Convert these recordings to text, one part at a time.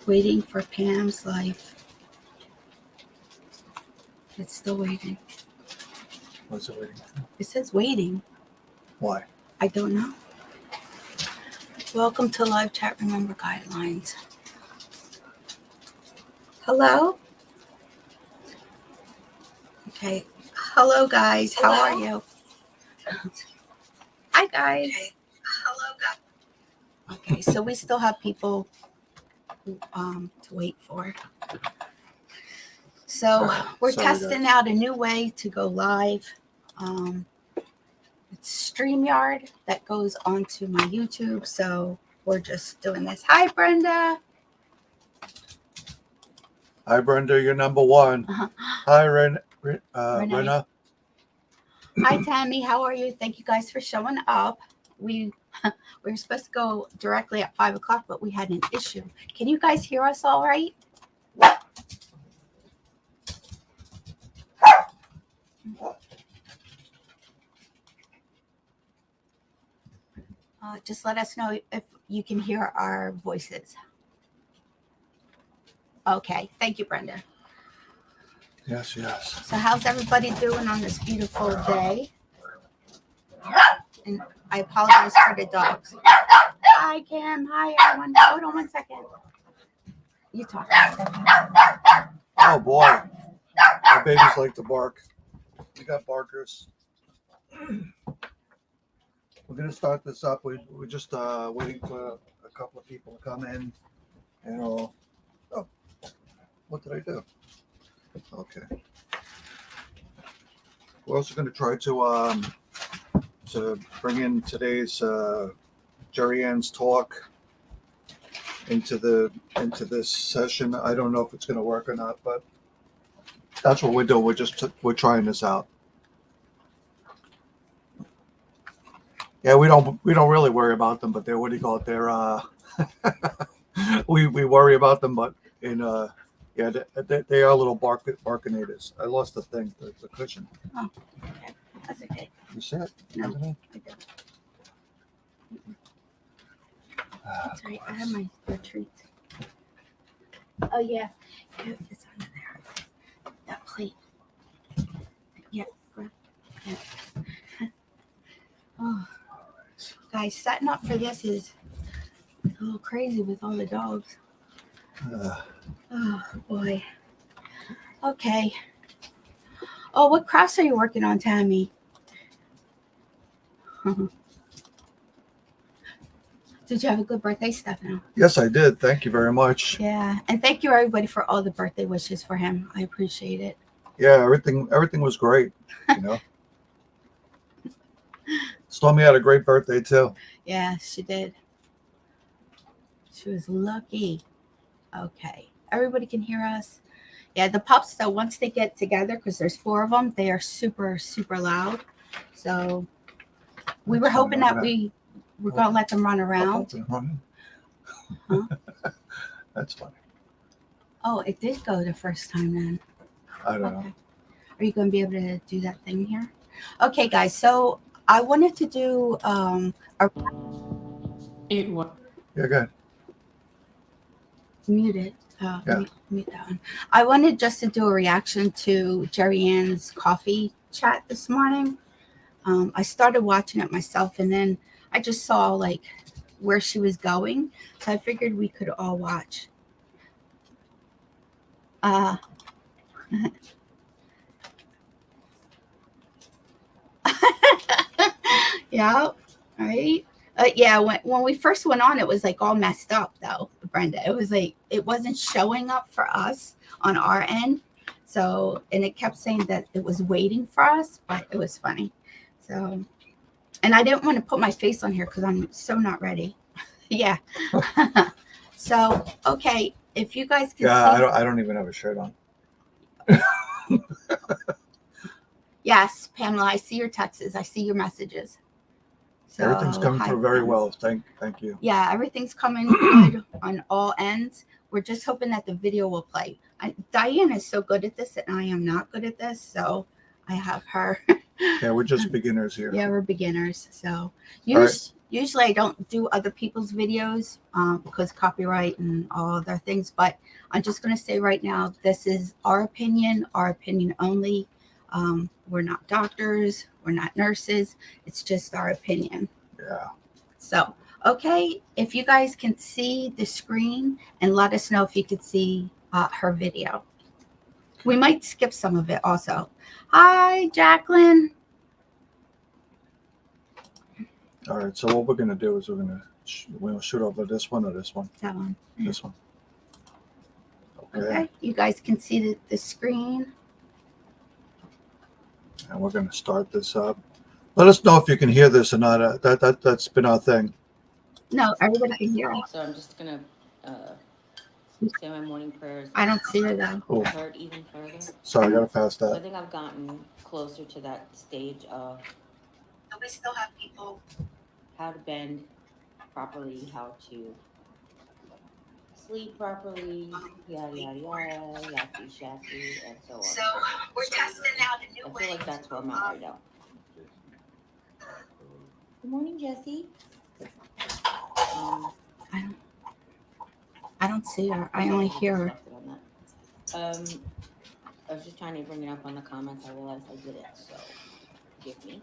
Waiting for Pam's life. It's still waiting. What's it waiting for? It says waiting. Why? I don't know. Welcome to live chat. Remember guidelines. Hello? Okay. Hello, guys. How are you? Hi, guys. Okay. Hello, guys. Okay, so we still have people to wait for. So we're testing out a new way to go live. It's StreamYard that goes onto my YouTube. So we're just doing this. Hi, Brenda. Hi, Brenda. You're number one. Hi, Rena. Hi, Tammy. How are you? Thank you guys for showing up. We were supposed to go directly at 5 o'clock, but we had an issue. Can you guys hear us all right? Just let us know if you can hear our voices. Okay. Thank you, Brenda. Yes, yes. So how's everybody doing on this beautiful day? And I apologize for the dogs. Hi, Kim. Hi, everyone. Hold on one second. You talk. Oh, boy. Our babies like to bark. We got barkers. We're going to start this up. We're just waiting for a couple of people to come in. And oh, what did I do? Okay. We're also going to try to bring in today's Jarian's talk into this session. I don't know if it's going to work or not, but that's what we're doing. We're trying this out. Yeah, we don't really worry about them, but they're, what do you call it? They're we worry about them, but in yeah, they are little barkinators. I lost the thing, the cushion. Oh, okay. That's okay. You see it? No, Isn't it? I don't. That's right. I have my treats. Oh, yeah. It's under there. That plate. Yeah. Yeah. Oh, guys, setting up for this is a little crazy with all the dogs. Oh, boy. Okay. Oh, what crafts are you working on, Tammy? Did you have a good birthday, Stefano? Yes, I did. Thank you very much. Yeah, and thank you everybody for all the birthday wishes for him. I appreciate it. Yeah, everything was great. You know, Stormy had a great birthday too. Yeah, she did. She was lucky. Okay, everybody can hear us. Yeah, the pups though, once they get together, because there's 4 of them, they are super, super loud. So we were hoping that we were going to let them run around. Huh? That's funny. Oh, it did go the first time then. I don't know. Are you going to be able to do that thing here? Okay, guys. So I wanted to do It was. Yeah, good. Mute it. Yeah. Mute that one. I wanted just to do a reaction to Jarian's coffee chat this morning. I started watching it myself, and then I just saw like where she was going, so I figured we could all watch. Yeah, right. Yeah, when we first went on, it was like all messed up though, Brenda. It was like it wasn't showing up for us on our end. So, and it kept saying that it was waiting for us, but it was funny. So, and I didn't want to put my face on here because I'm so not ready. Yeah. So, okay, if you guys can see. I don't even have a shirt on. Yes, Pamela, I see your texts. I see your messages. So, everything's coming through very well. Thank you. Yeah, everything's coming good on all ends. We're just hoping that the video will play. Diane is so good at this, and I am not good at this, so I have her. Yeah, we're just beginners here. Yeah, we're beginners. So Usually I don't do other people's videos because copyright and all other things, but I'm just going to say right now, this is our opinion only. We're not doctors, we're not nurses, it's just our opinion. Yeah. So, okay, if you guys can see the screen and let us know if you could see her video. We might skip some of it also. Hi, Jacqueline. All right. So what we're gonna do is we'll shoot over this one or this one. That one. This one. Okay, you guys can see the screen. And we're gonna start this up. Let us know if you can hear this or not. That's been our thing. No, everybody can hear it. So I'm just gonna say my morning prayers. I don't see her though. Oh, Hurt even further. sorry, I gotta pass So I that. think I've gotten closer to that stage of We still have people. how to bend properly, how to sleep properly, yada yada yada, yappy shappy, and so on. So we're testing out a new I way. feel like that's where I'm at right now. Good morning, Jesse. I don't see her. I only hear her. I was just trying to bring it up on the comments. I realized I didn't, so forgive me.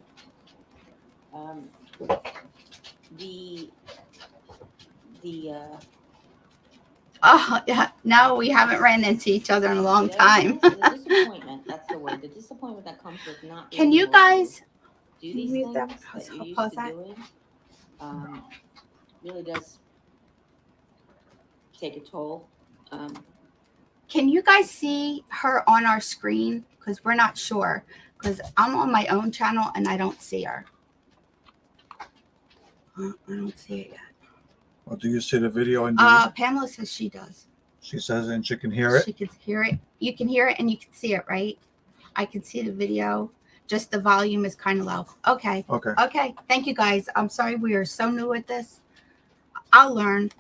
Oh yeah. No, we haven't ran into each other in a long time. The disappointment. That's the word. The disappointment that comes with not being Can you able guys to do these mute things that? that you're used Pause to that. doing. Really does take a toll. Can you guys see her on our screen? Because we're not sure. Because I'm on my own channel and I don't see her. I don't see it yet. Well, do you see the video? And Pamela says she does. she says, and she can hear it. She can hear it. You can hear it and you can see it, right? I can see the video. Just the volume is kind of low. Okay. Okay. Okay. Thank you guys. I'm sorry we are so new at this. I'll learn.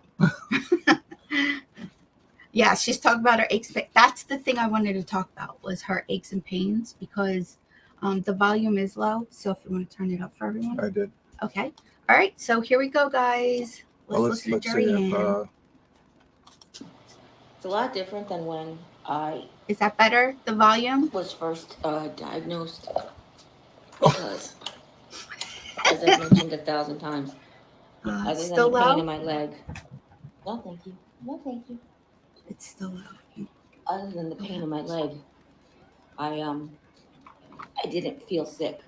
Yeah, she's talking about her aches. That's the thing I wanted to talk about was her aches and pains because the volume is low. So if you want to turn it up for everyone. I did. Okay. All right. So here we go, guys. Let's listen to Jarian. It's a lot different than when I Is that better? The volume? was first diagnosed because, as I've mentioned 1,000 times, other than Still the pain low? in my leg. No, thank you. No, thank you. It's still low. Other than the pain in my leg, I didn't feel sick.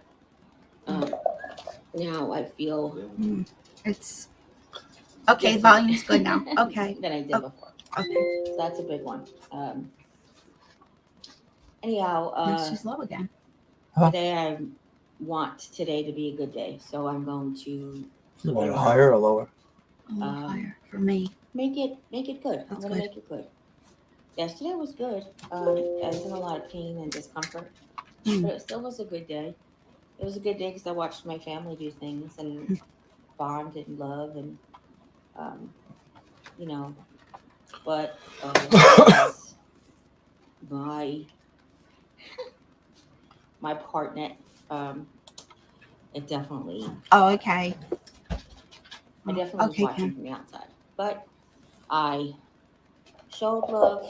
Now I feel It's okay. Volume's good now. Okay. than I did before. Okay. So that's a big one. Anyhow, No, she's low again. today I want today to be a good day, so I'm going to. You want it higher or lower? A little higher for me. Make it good. I'm gonna make it good. Yesterday was good. I was in a lot of pain and discomfort, but it still was a good day. It was a good day because I watched my family do things and bond and love and, you know, but my partner, it definitely. Oh, okay. I definitely was watching from the outside, but I showed love,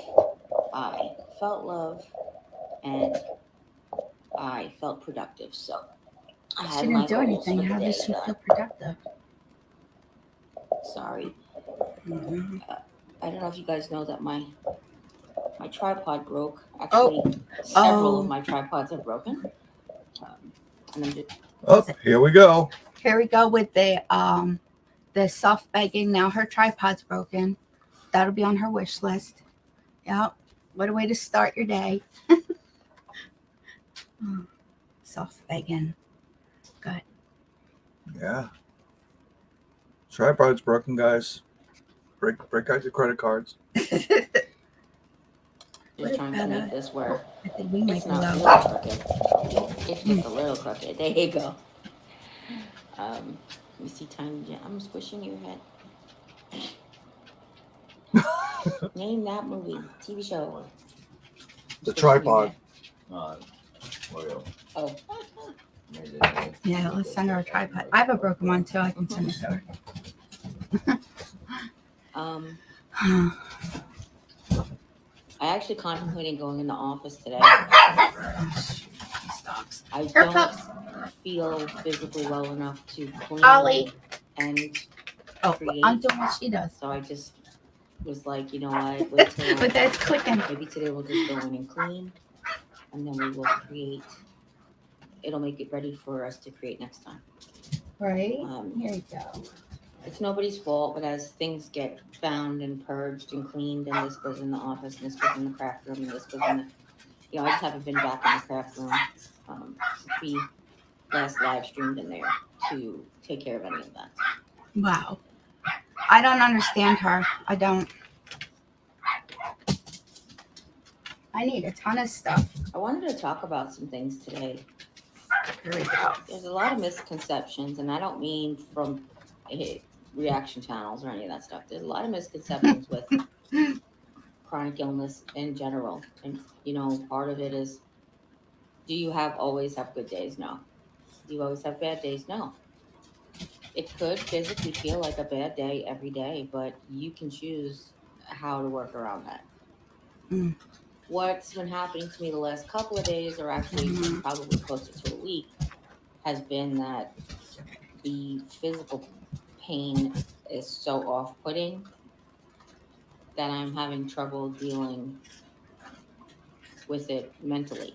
I felt love, and I felt productive. So I had She my didn't do goals anything. for the How day does she done. feel productive? Sorry. I don't know if you guys know that my tripod broke. Actually, several of my tripods have broken. And I'm just, here we go. Here we go with the soft begging. Now her tripod's broken. That'll be on her wish list. Yep. What a way to start your day. Soft begging. Good. Yeah. Tripod's broken, guys. Break out your credit cards. just trying to make this work. I think we might It's be not low. really crooked. It's just a little crooked. There you go. Let me see, Tiny Jen. I'm squishing your head. Name that movie, TV show. The tripod. Oh. Yeah, let's send her a tripod. I have a broken one too. I can send it to her. I actually contemplating going in the office today. These dogs. I Here, don't pups. feel physically well enough to clean Ollie. and Oh, create. I'm doing what she does. So I just was like, you know what? Wait till But that's clicking. maybe today we'll just go in and clean, and then we will create. It'll make it ready for us to create next time. Right? Here you go. It's nobody's fault, but as things get found and purged and cleaned, and this goes in the office, and this goes in the craft room, and this goes in the, I just haven't been back in the craft room since we last live streamed in there to take care of any of that. Wow. I don't understand her. I don't. I need a ton of stuff. I wanted to talk about some things today. Here we go. There's a lot of misconceptions, and I don't mean from reaction channels or any of that stuff. There's a lot of misconceptions with chronic illness in general. And, part of it is, do you always have good days? No. Do you always have bad days? No. It could physically feel like a bad day every day, but you can choose how to work around that. Mm. What's been happening to me the last couple of days, or actually probably closer to a week, has been that the physical pain is so off-putting that I'm having trouble dealing with it mentally.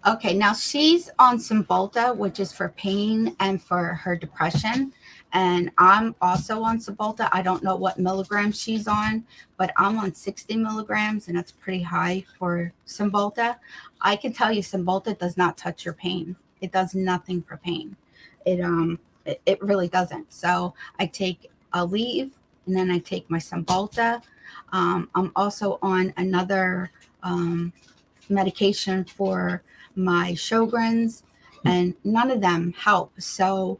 Okay, now she's on Cymbalta, which is for pain and for her depression. And I'm also on Cymbalta. I don't know what milligrams she's on, but I'm on 60 milligrams, and that's pretty high for Cymbalta. I can tell you Cymbalta does not touch your pain. It does nothing for pain. It really doesn't. So I take Aleve, and then I take my Cymbalta. I'm also on another medication for my Sjogren's, and none of them help. So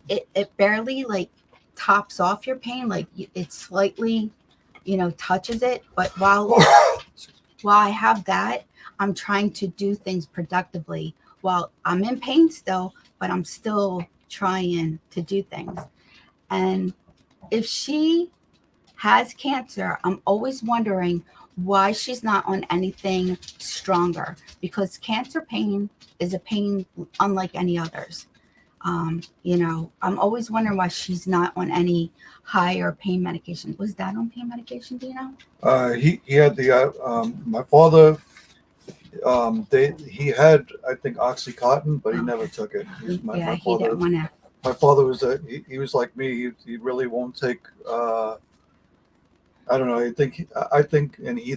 it barely like tops off your pain, like it slightly touches it. But while I have that, I'm trying to do things productively while I'm in pain still, but I'm still trying to do things. And if she has cancer, I'm always wondering why she's not on anything stronger, because cancer pain is a pain unlike any others. I'm always wondering why she's not on any higher pain medication. Was that on pain medication, do you know? He had my father. He had, I think, OxyContin, but he never took it. He didn't want to. My father was he was like me. He really won't take. I don't know. I think, and he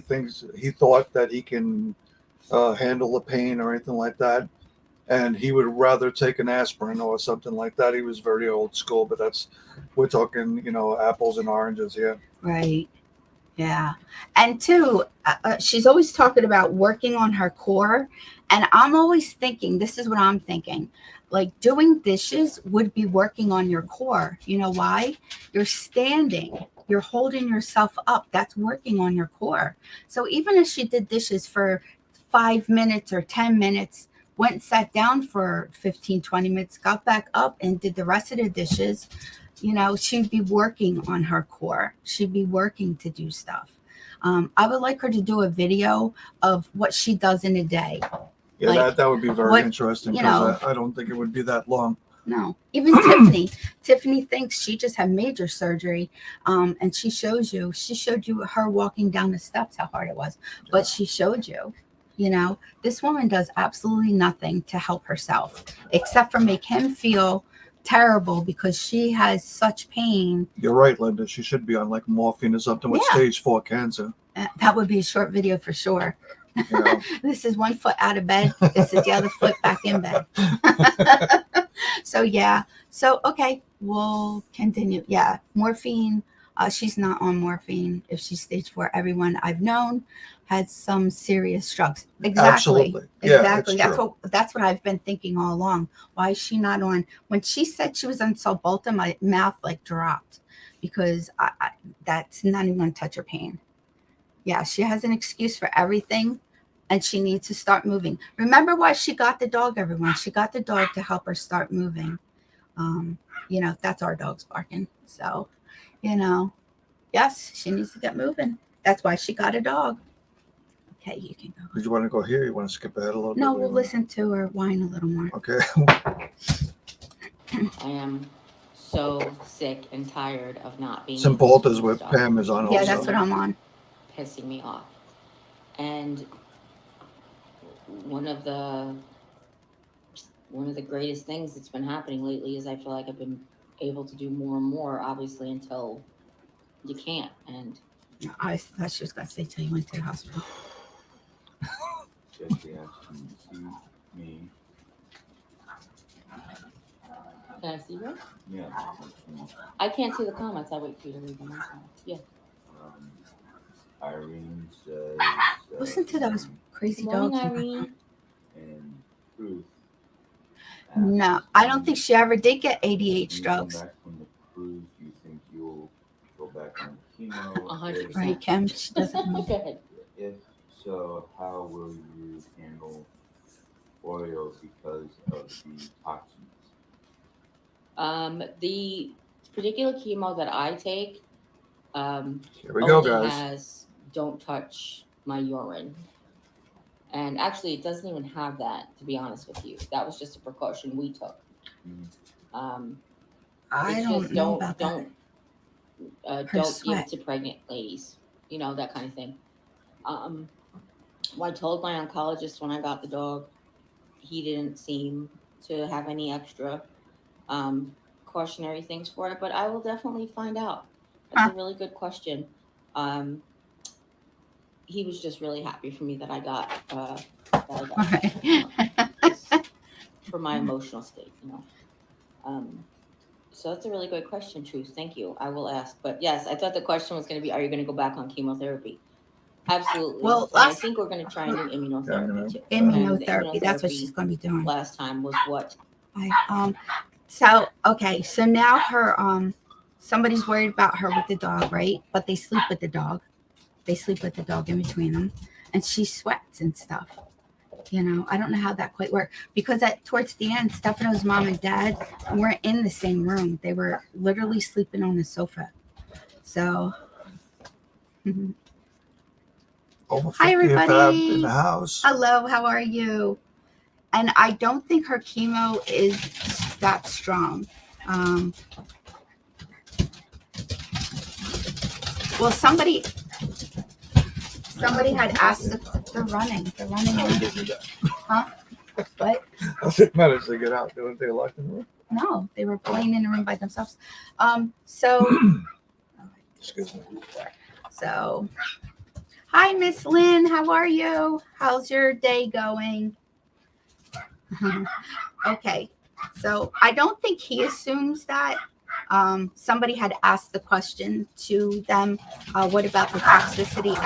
thought that he can handle the pain or anything like that, and he would rather take an aspirin or something like that. He was very old school, but we're talking, apples and oranges here. Right. Yeah. And two, she's always talking about working on her core. And I'm always thinking, this is what I'm thinking, like doing dishes would be working on your core. You know why? You're standing, you're holding yourself up. That's working on your core. So even if she did dishes for 5 minutes or 10 minutes, went and sat down for 15, 20 minutes, got back up and did the rest of the dishes, she'd be working on her core. She'd be working to do stuff. I would like her to do a video of what she does in a day. Yeah, like, that would be very interesting, because I don't think it would be that long. No, even Tiffany thinks she just had major surgery, and she showed you her walking down the steps, how hard it was, but she showed you. This woman does absolutely nothing to help herself except for make him feel terrible because she has such pain. You're right, Linda. She should be on like morphine or something with stage 4 cancer. That would be a short video for sure. Yeah. This is one foot out of bed. This is the other foot back in bed. So okay, we'll continue. Yeah, morphine. She's not on morphine if she's stage 4. Everyone I've known has some serious drugs. Exactly. Absolutely. Exactly. Yeah, that's what I've been thinking all along. Why is she not on? When she said she was on Cymbalta, my mouth like dropped, because that's not even going to touch her pain. Yeah, she has an excuse for everything, and she needs to start moving. Remember why she got the dog, everyone? She got the dog to help her start moving. That's our dog's barking. So, yes, she needs to get moving. That's why she got a dog. Okay, you can go. Did you want to go here? You want to skip ahead a little bit? No, we'll listen to her whine a little more. Okay. I am so sick and tired of not being St. able to Paul is do what stuff. Pam is on Yeah, also. that's what I'm on. Pissing me off. And one of the greatest things that's been happening lately is I feel like I've been able to do more and more, obviously, until you can't. And I thought she was going to say till you went to the hospital. Jesse asked me to see me. can I see her? Yeah. I can't see the comments. I wait for you to read them. Yeah. Irene says. Listen to those crazy Good morning, dogs. Irene. And Ruth. No, I don't think she ever did get When ADH you drugs. come back from the cruise, do you think you'll go back on chemo? 100%. Right, Kim? She doesn't know. Go ahead. If so, how will you handle oil because of the toxins? The particular chemo that I take Here we go, only guys. has don't touch my urine. And actually, it doesn't even have that, to be honest with you. That was just a precaution we took. I It's don't just know about that. don't Her give sweat. it to pregnant ladies. That kind of thing. I told my oncologist when I got the dog, he didn't seem to have any extra cautionary things for it, but I will definitely find out. That's a really good question. He was just really happy for me that I got just for my emotional state, So that's a really good question, Truth. Thank you. I will ask. But yes, I thought the question was going to be, are you going to go back on chemotherapy? Absolutely. Well, and I think we're going to try and do immunotherapy too. Immunotherapy. That's what she's going to be doing. Last time was what? So now her somebody's worried about her with the dog, right? But they sleep with the dog. They sleep with the dog in between them, and she sweats and stuff. I don't know how that quite worked because towards the end, Stefano's mom and dad weren't in the same room. They were literally sleeping on the sofa. So, Over 50 hi everybody in the house. Hello, how are you? And I don't think her chemo is that strong. Well, somebody had asked if they're running. They're running. Huh? What? How did they manage to get out? They locked in the room? No, they were playing in a room by themselves. Excuse me. So, hi, Miss Lynn. How are you? How's your day going? Okay. So I don't think he assumes that. Somebody had asked the question to them, what about the toxicity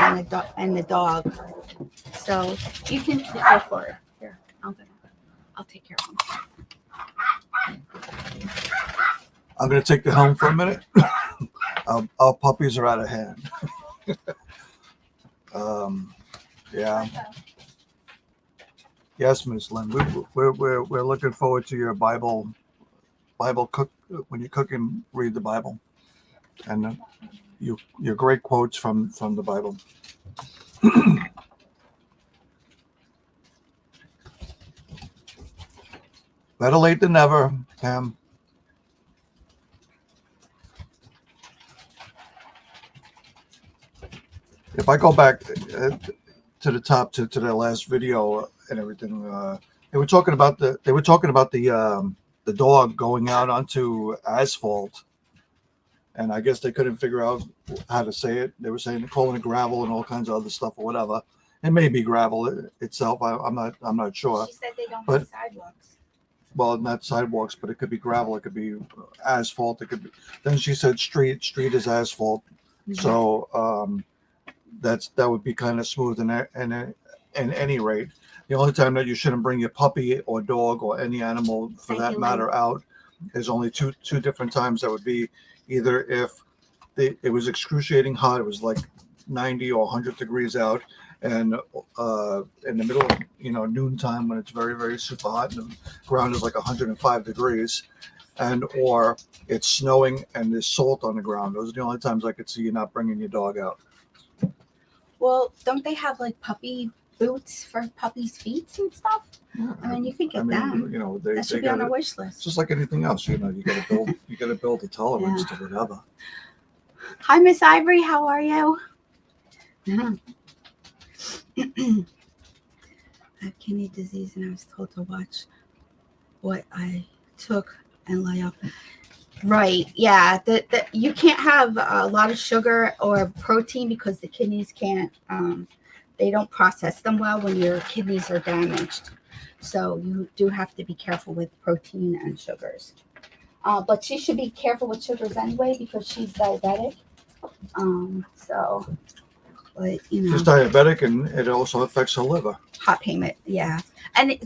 and the dog? So you can go for it. Here, I'll take care of him. I'm going to take the helm for a minute. Our puppies are out of hand. Yeah. Yes, Miss Lynn. We're looking forward to your Bible cook when you cook and read the Bible, and your great quotes from the Bible. Better late than never, Pam. If I go back to the top to the last video and everything, they were talking about the dog going out onto asphalt, and I guess they couldn't figure out how to say it. They were saying calling it gravel and all kinds of other stuff or whatever. It may be gravel itself. I'm not sure. She said they don't But- have sidewalks. Well, not sidewalks, but it could be gravel. It could be asphalt. It could be. Then she said street is asphalt. Mhm. So that would be kind of smooth in any rate. The only time that you shouldn't bring your puppy or dog or any animal for Thank that you, matter out is only two different times. That would be either if it was excruciating hot, it was like 90 or 100 degrees out, and in the middle of noontime when it's very very super hot and the ground is like 105 degrees, and or it's snowing and there's salt on the ground. Those are the only times I could see you not bringing your dog out. Well, don't they have like puppy boots for puppies' feet and stuff? I mean, you could get them. They That should be got on our it. wish It's list. just like anything else, you got to build a tolerance to whatever. Hi, Miss Ivory. How are you? I have kidney disease, and I was told to watch what I took and lay off. Right. Yeah. You can't have a lot of sugar or protein because the kidneys can't. They don't process them well when your kidneys are damaged. So you do have to be careful with protein and sugars. But she should be careful with sugars anyway because she's diabetic. So, but She's diabetic, and it also affects her liver. hot payment, yeah. And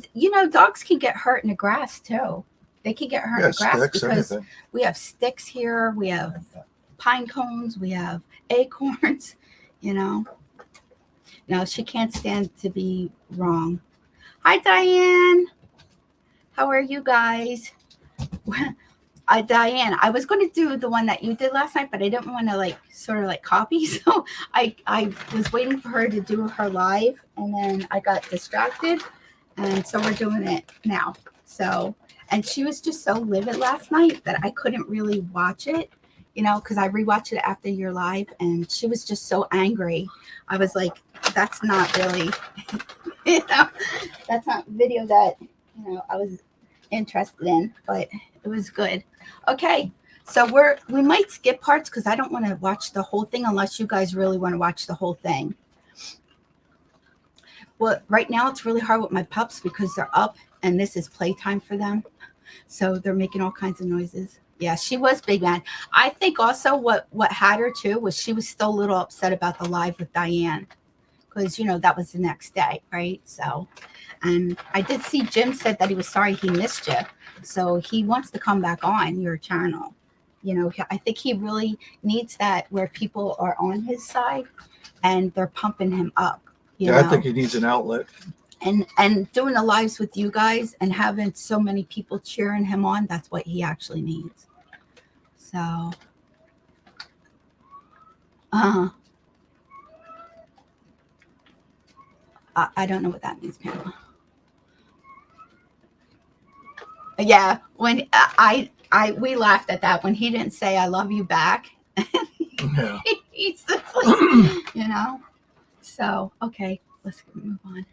dogs can get hurt in the grass too. They can get hurt in the grass Sticks, because anything. we have sticks here, we have pine cones, we have acorns. No, she can't stand to be wrong. Hi, Diane. How are you guys? Diane, I was going to do the one that you did last night, but I didn't want to sort of copy. So I was waiting for her to do her live, and then I got distracted, and so we're doing it now. So, and she was just so livid last night that I couldn't really watch it, because I rewatched it after your live, and she was just so angry. I was like, that's not really, that's not video that I was interested in, but it was good. Okay, so we might skip parts because I don't want to watch the whole thing unless you guys really want to watch the whole thing. Well, right now it's really hard with my pups because they're up and this is playtime for them, so they're making all kinds of noises. Yeah, she was big mad. I think also what had her too was she was still a little upset about the live with Diane because that was the next day, right? So, and I did see Jim said that he was sorry he missed you. So he wants to come back on your channel. I think he really needs that where people are on his side and they're pumping him up. I think he needs an outlet. And doing the lives with you guys and having so many people cheering him on, that's what he actually needs. So, I don't know what that means, Pamela. Yeah, when we laughed at that when he didn't say I love you back. Yeah. He's the place, So okay, let's move on.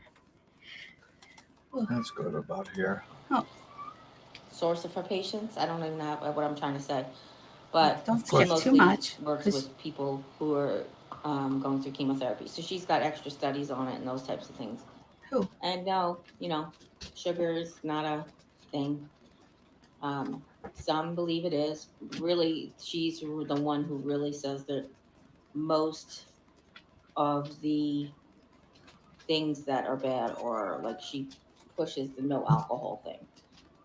That's good about here. Oh, Source of her patients, I don't even know what I'm trying to say, but don't she skip mostly too much. works with people who are going through chemotherapy. So she's got extra studies on it and those types of things. Who? And no, sugar's not a thing. Some believe it is. Really, she's the one who really says that most of the things that are bad, or she pushes the no alcohol thing.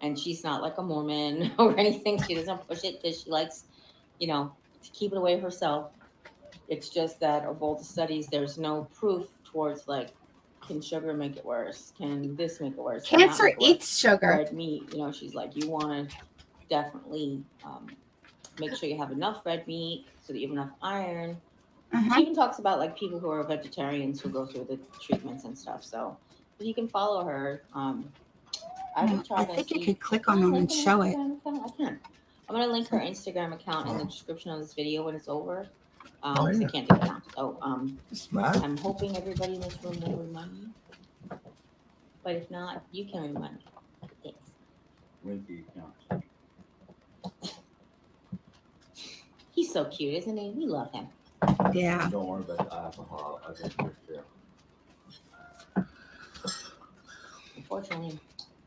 And she's not like a Mormon or anything. She doesn't push it because she likes, to keep it away herself. It's just that of all the studies, there's no proof towards can sugar make it worse? Can this make it worse? Cancer eats sugar. Red meat, she's like, you want to definitely make sure you have enough red meat so that you have enough iron. She even talks about people who are vegetarians who go through the treatments and stuff. So if you can follow her, I think you could click on them and show it. I can. I'm gonna link her Instagram account in the description of this video when it's over. I can't do it now. So I'm hoping everybody in this room will remind me. But if not, you can remind me. Thanks. Link the account. He's so cute, isn't he? We love him. Yeah. Don't worry about the alcohol. I think you're fair. Unfortunately,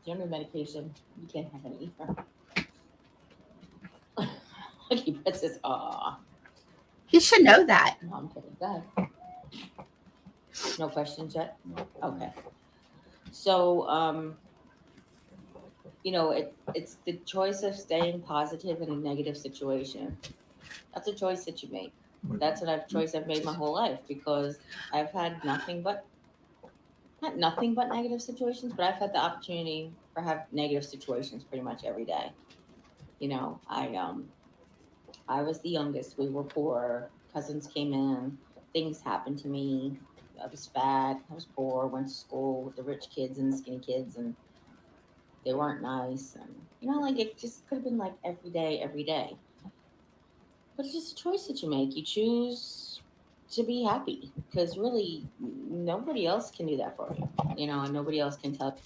general medication, you can't have any either. He puts his He should know that. No, I'm kidding. Go ahead. No questions yet? No. Okay. So, it's the choice of staying positive in a negative situation. That's a choice that you make. That's a choice I've made my whole life because I've had nothing but not nothing but negative situations, but I've had the opportunity for have negative situations pretty much every day. You know, I was the youngest. We were poor. Cousins came in. Things happened to me. I was fat. I was poor. Went to school with the rich kids and the skinny kids, and they weren't nice. And like it just could have been like every day, every day. But it's just a choice that you make. You choose to be happy because really nobody else can do that for you. And nobody else can tell.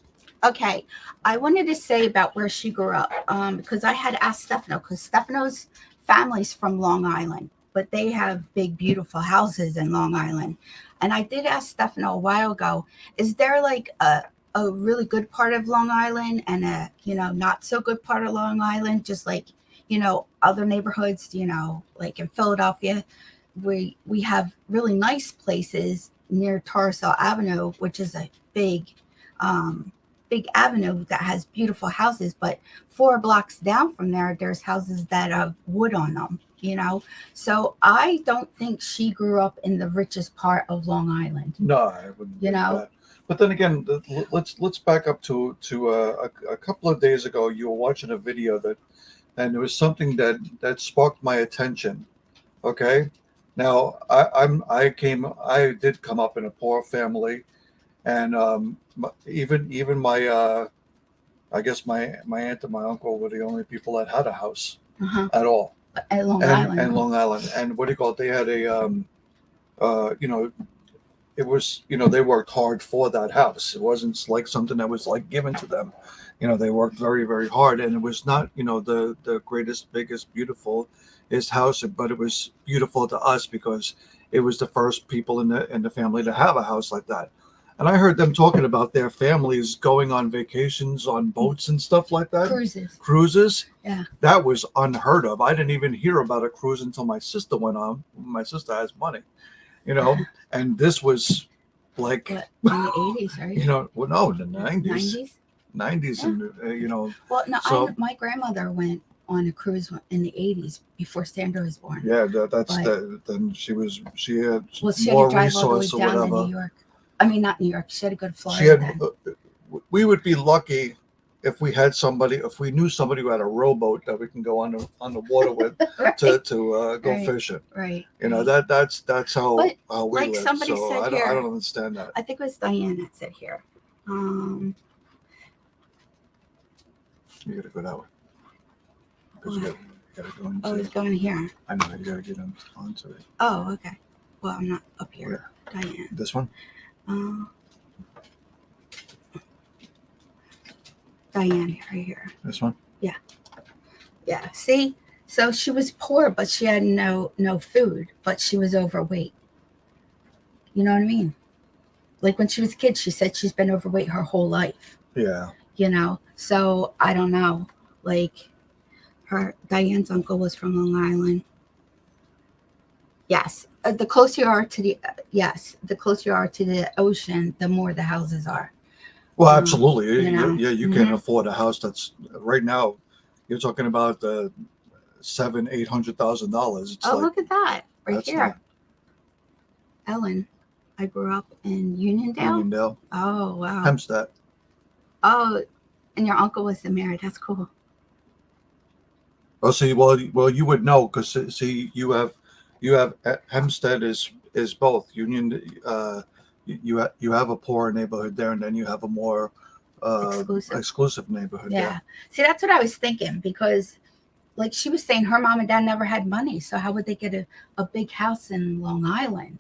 Okay, I wanted to say about where she grew up, because I had asked Stefano, because Stefano's family's from Long Island, but they have big, beautiful houses in Long Island. And I did ask Stefano a while ago, is there like a really good part of Long Island and a, not so good part of Long Island, just like, other neighborhoods, like in Philadelphia, we have really nice places near Tarsal Avenue, which is a um, big avenue that has beautiful houses, but 4 blocks down from there, there's houses that have wood on them. So I don't think she grew up in the richest part of Long Island. No, I wouldn't. think that. But then again, let's back up to a couple of days ago. You were watching a video and there was something that sparked my attention. Okay, now I did come up in a poor family, and even my I guess my aunt and my uncle were the only people that had a house at all. At Long Island. And Long Island, and what do you call it? They had a it was they worked hard for that house. It wasn't like something that was like given to them. They worked very, very hard, and it was not the greatest, biggest, beautiful house, but it was beautiful to us because it was the first people in the family to have a house like that. And I heard them talking about their families going on vacations on boats and stuff like that. Cruises. Yeah. That was unheard of. I didn't even hear about a cruise until my sister went on. My sister has money, and this was like in the 80s, right? Well, no, in the 90s. 90s, Yeah. and Well, no, so my grandmother went on a cruise in the 80s before Sandra was born. yeah, then she had She more had to drive all the way resource or down to whatever. New York. I mean, not New York. She had to go to Florida. We would be lucky if we knew somebody who had a rowboat that we can go on the water with right. to go fishing. Right. That's how we like live. Somebody So said I here, don't understand that. I think it was Diane that said here. You gotta go that way. Because you gotta go into. Oh, it's going here. I know you gotta get onto it. Oh, okay. Well, I'm not up here. Where? Diane. This one. Diane, right here. This one. Yeah. See, so she was poor, but she had no food, but she was overweight. You know what I mean? Like when she was a kid, she said she's been overweight her whole life. Yeah. So I don't know. Like Diane's uncle was from Long Island. Yes, the closer you are to the ocean, the more the houses are. Well, absolutely. You can't Mhm. afford a house that's right now. You're talking about $700,000-800,000. Oh, look at that right that's here. not- Ellen, I grew up in Uniondale. Uniondale, Oh, wow. Hempstead. Oh, and your uncle was the mayor. That's cool. Oh, see, well, you would know because see, you have Hempstead is both Union. You have a poorer neighborhood there, and then you have a more exclusive neighborhood. Yeah. See, that's what I was thinking because, like she was saying, her mom and dad never had money, so how would they get a big house in Long Island?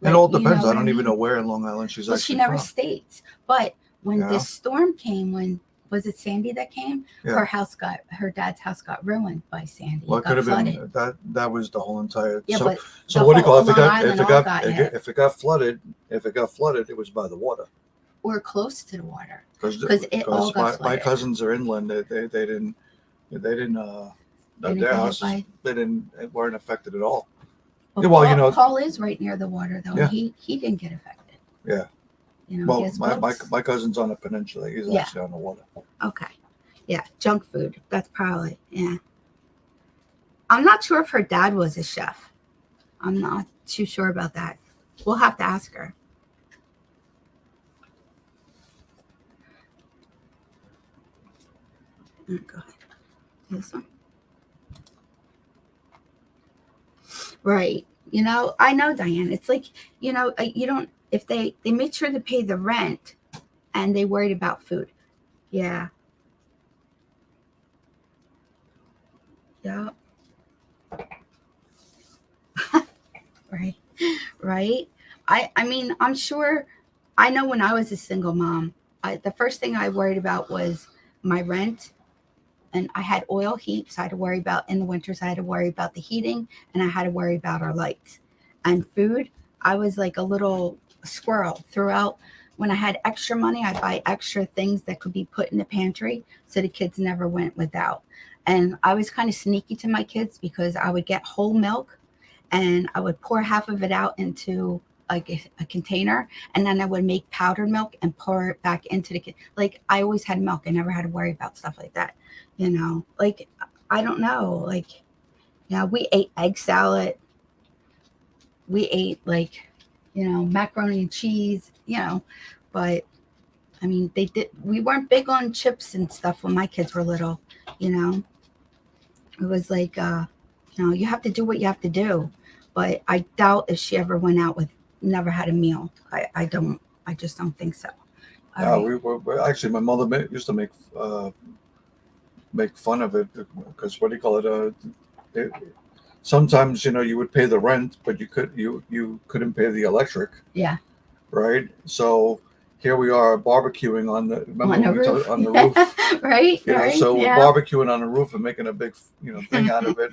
It all depends. I don't even know where in Long Island she's well, actually she never from. states. But when this storm came, when was it Sandy that came? Yeah. Her dad's house got ruined by Sandy. Well, it could have flooded. been that was the whole entire. Yeah, but so what do you call it? If it got flooded, it was by the water. We're close to the water Because it all got flooded. My cousins are inland. They didn't their houses weren't affected at all. Well, Paul is right near the water though. Yeah. And he didn't get affected. Yeah. Well, my cousin's on a peninsula. He's actually on the water. Okay. Yeah, junk food. That's probably, yeah. I'm not sure if her dad was a chef. I'm not too sure about that. We'll have to ask her. Go ahead. This one. Right. I know, Diane. It's like, you don't, if they made sure to pay the rent and they worried about food. Yeah. Yeah. Right. Right. I mean, I'm sure, I know when I was a single mom, the first thing I worried about was my rent. And I had oil heat, so I had to worry about in the winters, I had to worry about the heating, and I had to worry about our lights. And food, I was like a little squirrel throughout. When I had extra money, I'd buy extra things that could be put in the pantry so the kids never went without. And I was kind of sneaky to my kids because I would get whole milk and I would pour half of it out into like a container, and then I would make powdered milk and pour it back into the like I always had milk. I never had to worry about stuff like that. Like I don't know. Like, yeah, we ate egg salad. We ate like, macaroni and cheese. But I mean, we weren't big on chips and stuff when my kids were little. It was like, you have to do what you have to do. But I doubt if she ever went out with, never had a meal. I just don't think so. All Yeah, right. we actually, my mother used to make fun of it because what do you call it? It sometimes you would pay the rent, but you couldn't pay the electric. Yeah. Right. So here we are barbecuing on the remember On the when we roof. on the roof. Right. Right. So Yeah. we're barbecuing on the roof and making a big thing out of it.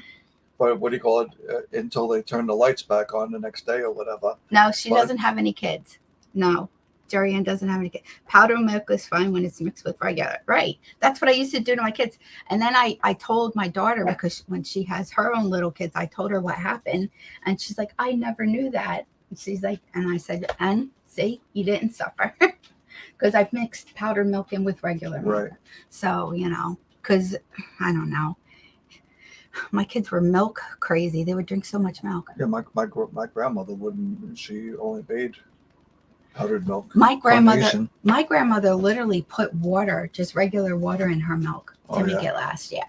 But what do you call it? Until they turn the lights back on the next day or whatever. No, she But- doesn't have any kids. No. Jarian doesn't have any kids. Powdered milk is fine when it's mixed with regular. Right. That's what I used to do to my kids. And then I told my daughter, because when she has her own little kids, I told her what happened. And she's like, I never knew that. And she's like, and I said, and see, you didn't suffer. Because I've mixed powdered milk in with regular milk. Right. So, because I don't know. My kids were milk crazy. They would drink so much milk. Yeah, my grandmother wouldn't. She only made powdered milk. My grandmother Carnation. literally put water, just regular water, in her milk to Oh, make yeah. it last. Yeah,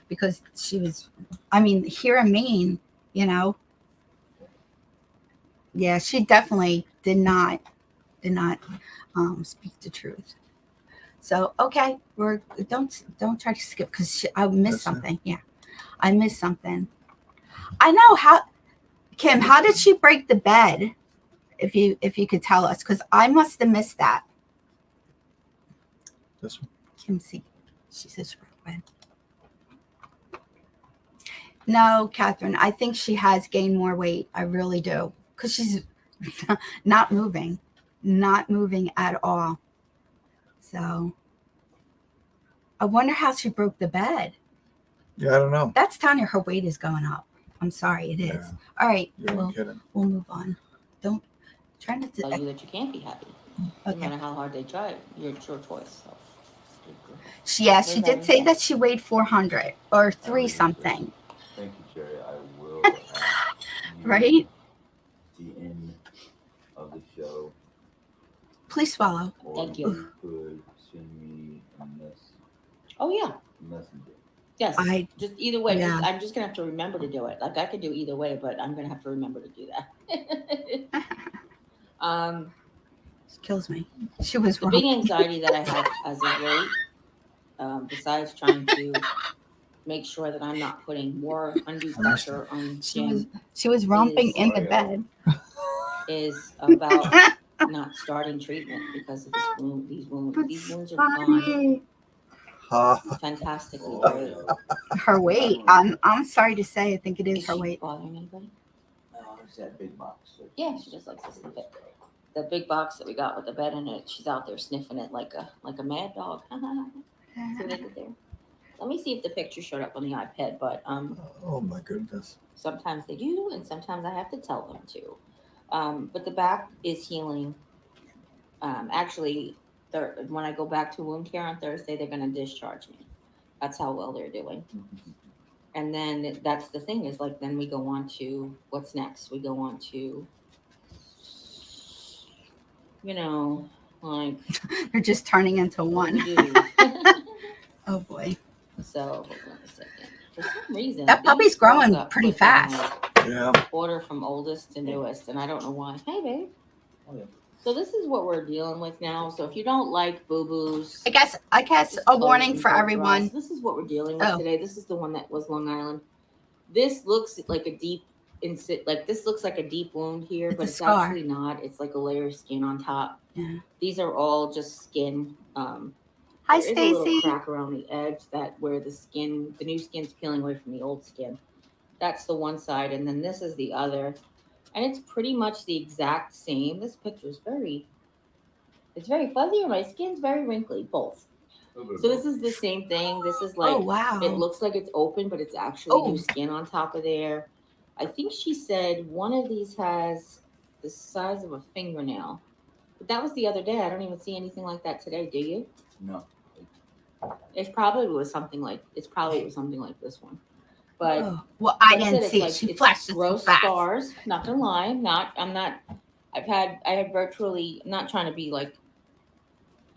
because she was. I mean, here in Maine, yeah, she definitely did not speak the truth. So okay, don't try to skip because I missed That's it. something. Yeah, I missed something. I know how. Kim, how did she break the bed? If you could tell us, because I must have missed that. This one. Kim, see, she says she broke the bed. No, Catherine, I think she has gained more weight. I really do, because she's not moving at all. So I wonder how she broke the bed. Yeah, I don't know. That's telling her weight is going up. I'm sorry, it is. Yeah. All right, You ain't kidding. we'll move on. Don't try not to. Tell you that you can't be happy. No Okay. matter how hard they try, it's your choice. So. She did say that she weighed 400 or 3 something. Thank you, Jerry. I will ask you Right? at the end of the show. Please swallow. Or Thank you. you could send me a Oh yeah. messenger. Yes. Just either way. Yeah. I'm just gonna have to remember to do it. Like I could do either way, but I'm gonna have to remember to do that. It kills me. She was The wrong. big anxiety that I have as of late, besides trying to make sure that I'm not putting more undue pressure on Jim, She was romping in the bed. is about not starting treatment because of this wound. These wounds are gone fantastically great. Her weight. I'm sorry to say, I think it is Is her she weight. bothering anybody? No, it's that big box. Yeah, she just likes to sniff it. The big box that we got with the bed in it, she's out there sniffing it like a mad dog. See what I did there? Let me see if the picture showed up on the iPad, but Oh my goodness. sometimes they do, and sometimes I have to tell them to. But the back is healing. Actually, when I go back to wound care on Thursday, they're going to discharge me. That's how well they're doing. And then that's the thing is like, then we go on to what's next. We go on to, like They're just turning into what do one. we do? Oh boy. So hold on a second. For some reason, That puppy's these scrolls growing got pretty put in, fast. Yeah. order from oldest to newest, and I don't know why. Hey, babe. Oh, yeah. So this is what we're dealing with now. So if you don't like boo-boos, I guess just a post warning and for go everyone. browse. This is what we're dealing with Oh. today. This is the one that was Long Island. This looks like a deep like this looks like a deep wound here, It's but a it's scar. actually not. It's like a layer of skin on top. Yeah. These are all just skin. Hi, There is a little Stacy. crack around the edge that where the new skin's peeling away from the old skin. That's the one side, and then this is the other, and it's pretty much the exact same. This picture is it's very fuzzy, and my skin's very wrinkly, both. So this is the same thing. This is like, Oh, wow. it looks like it's open, but it's actually Oh. new skin on top of there. I think she said one of these has the size of a fingernail. But that was the other day. I don't even see anything like that today. Do you? No. It probably was something like this one. But Oh. Well, I that's didn't it. see it. Like, She it's flashed it so gross fast. scars. Not gonna lie. I have virtually, I'm not trying to be like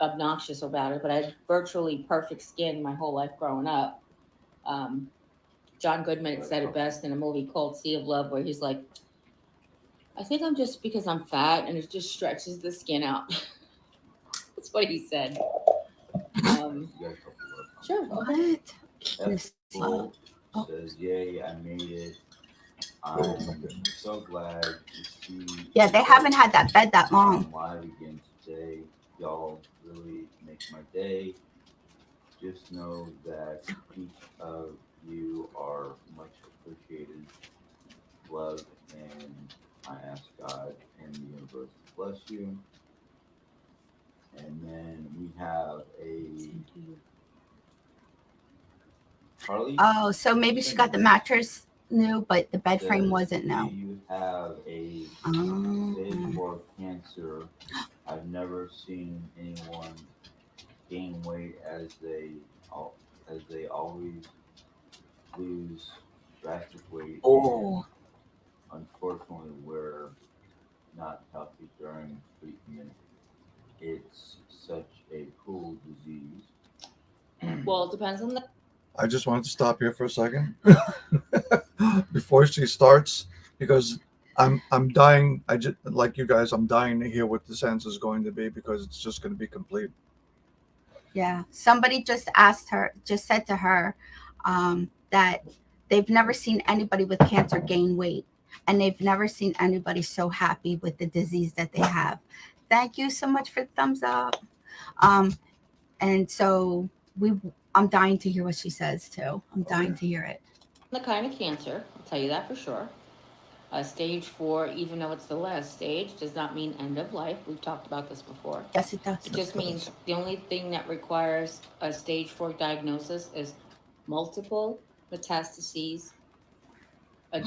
obnoxious about it, but I had virtually perfect skin my whole life growing up. John Goodman said it best in a movie called Sea of Love, where he's like, I think I'm just because I'm fat and it just stretches the skin out. That's what he said. You got a couple of Sure. What? F Bull says, "Yay, I made it. I'm so glad to see." Yeah, they haven't had that bed that long. I'm live again today. Y'all really make my day. Just know that each of you are much appreciated, loved, and I ask God and the universe to bless you. And then we have a Harley. Oh, so maybe she got the mattress new, but the bed frame Says, wasn't "Do new. you have a stage Oh. 4 cancer? I've never seen anyone gain weight as they always lose drastic weight. Oh. And unfortunately, we're not healthy during treatment. It's such a cruel disease." Well, it depends on the. I just wanted to stop here for a second before she starts because I'm dying. I just like you guys. I'm dying to hear what this answer is going to be because it's just going to be complete. Yeah. Somebody just said to her that they've never seen anybody with cancer gain weight, and they've never seen anybody so happy with the disease that they have. Thank you so much for the thumbs up. And so I'm dying to hear what she says too. I'm dying to hear it. The kind of cancer, I'll tell you that for sure. Stage 4, even though it's the last stage, does not mean end of life. We've talked about this before. Yes, it does. It just means the only thing that requires a stage 4 diagnosis is multiple metastases, a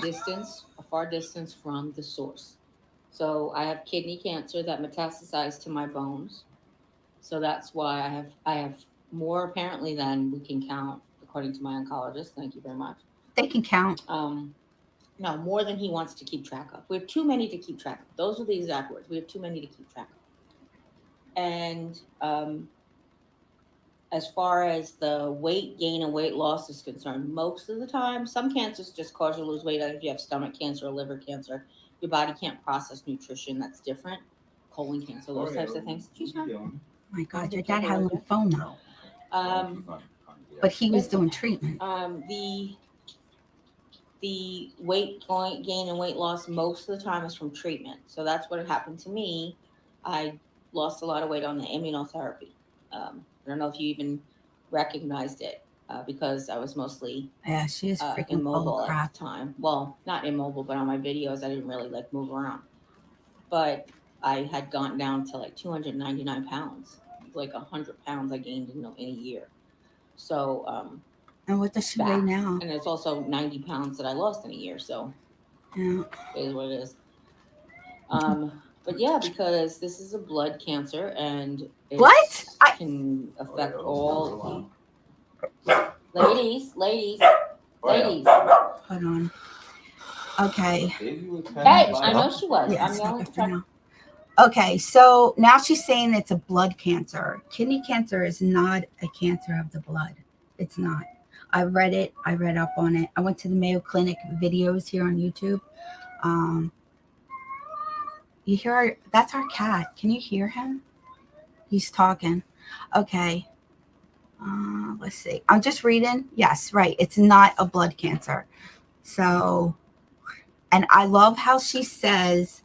far distance from the source. So I have kidney cancer that metastasized to my bones. So that's why I have more apparently than we can count, according to my oncologist. Thank you very much. They can count. No, more than he wants to keep track of. We have too many to keep track of. Those are the exact words. We have too many to keep track of. And as far as the weight gain and weight loss is concerned, most of the time, some cancers just cause you to lose weight. Like if you have stomach cancer or liver cancer, your body can't process nutrition. That's different. Colon cancer, those types of things. Oh my God, your dad had a phone though. But he was doing treatment. The weight gain and weight loss most of the time is from treatment. So that's what happened to me. I lost a lot of weight on the immunotherapy. I don't know if you even recognized it because I was mostly she is freaking immobile full of at the time. Well, not immobile, but on my videos, I didn't really like move around. But I had gone down to like 299 pounds, like 100 pounds I gained in a year. So, and what does she weigh now? And it's also 90 pounds that I lost in a year. So, yeah, it is what it is. But yeah, because this is a blood cancer and it can affect all the ladies. Hold on. Okay. Hey, I know she was. Yeah, I'm stop yelling it for now. Okay, so now she's saying it's a blood cancer. Kidney cancer is not a cancer of the blood. It's not. I read it. I read up on it. I went to the Mayo Clinic videos here on YouTube. You hear? That's our cat. Can you hear him? He's talking. Okay. Let's see. I'm just reading. Yes, right. It's not a blood cancer. So, and I love how she says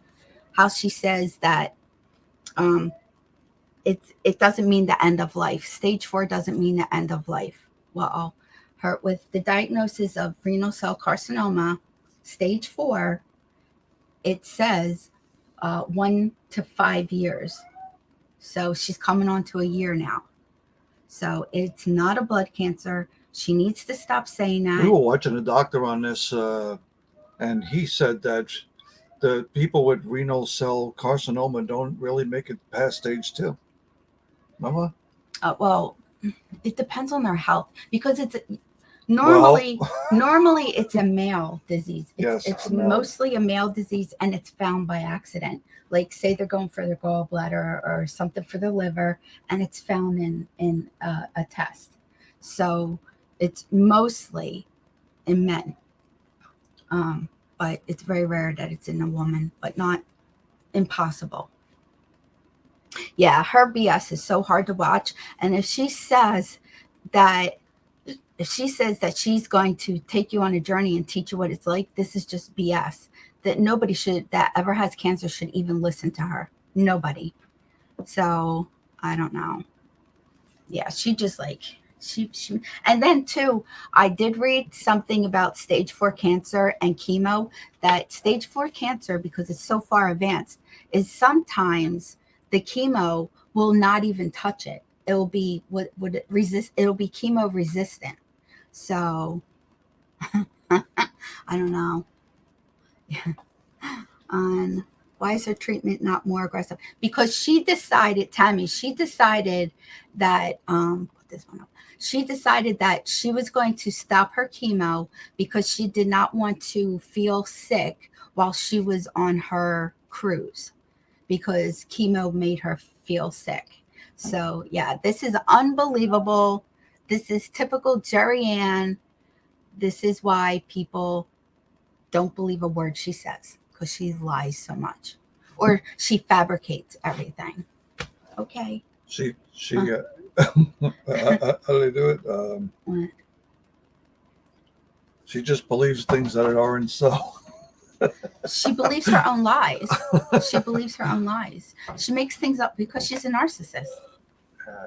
that it doesn't mean the end of life. Stage 4 doesn't mean the end of life. Well, her with the diagnosis of renal cell carcinoma, stage 4, it says 1 to 5 years. So she's coming on to a year now. So it's not a blood cancer. She needs to stop saying that. We were watching a doctor on this, and he said that the people with renal cell carcinoma don't really make it past stage 2. Remember? Well, it depends on their health because it's normally it's a male disease. Yes, It's a male. mostly a male disease, and it's found by accident. Like say they're going for their gallbladder or something for the liver, and it's found in a test. So it's mostly in men, but it's very rare that it's in a woman, but not impossible. Yeah, her BS is so hard to watch, and if she says that she's going to take you on a journey and teach you what it's like, this is just BS. That nobody that ever has cancer should even listen to her. Nobody. So I don't know. Yeah, she just like she and then too, I did read something about stage 4 cancer and chemo, that stage 4 cancer, because it's so far advanced, is sometimes the chemo will not even touch it. It'll be what would it resist, it'll be chemo resistant. So I don't know. Why is her treatment not more aggressive? Because she decided, Tammy, that put this one up. She decided that she was going to stop her chemo because she did not want to feel sick while she was on her cruise, because chemo made her feel sick. So yeah, this is unbelievable. This is typical Jarian. This is why people don't believe a word she says, because she lies so much, or she fabricates everything. Okay. She how do they do it? What? She just believes things that aren't so. She believes her own lies. She believes her own lies. She makes things up because she's a narcissist.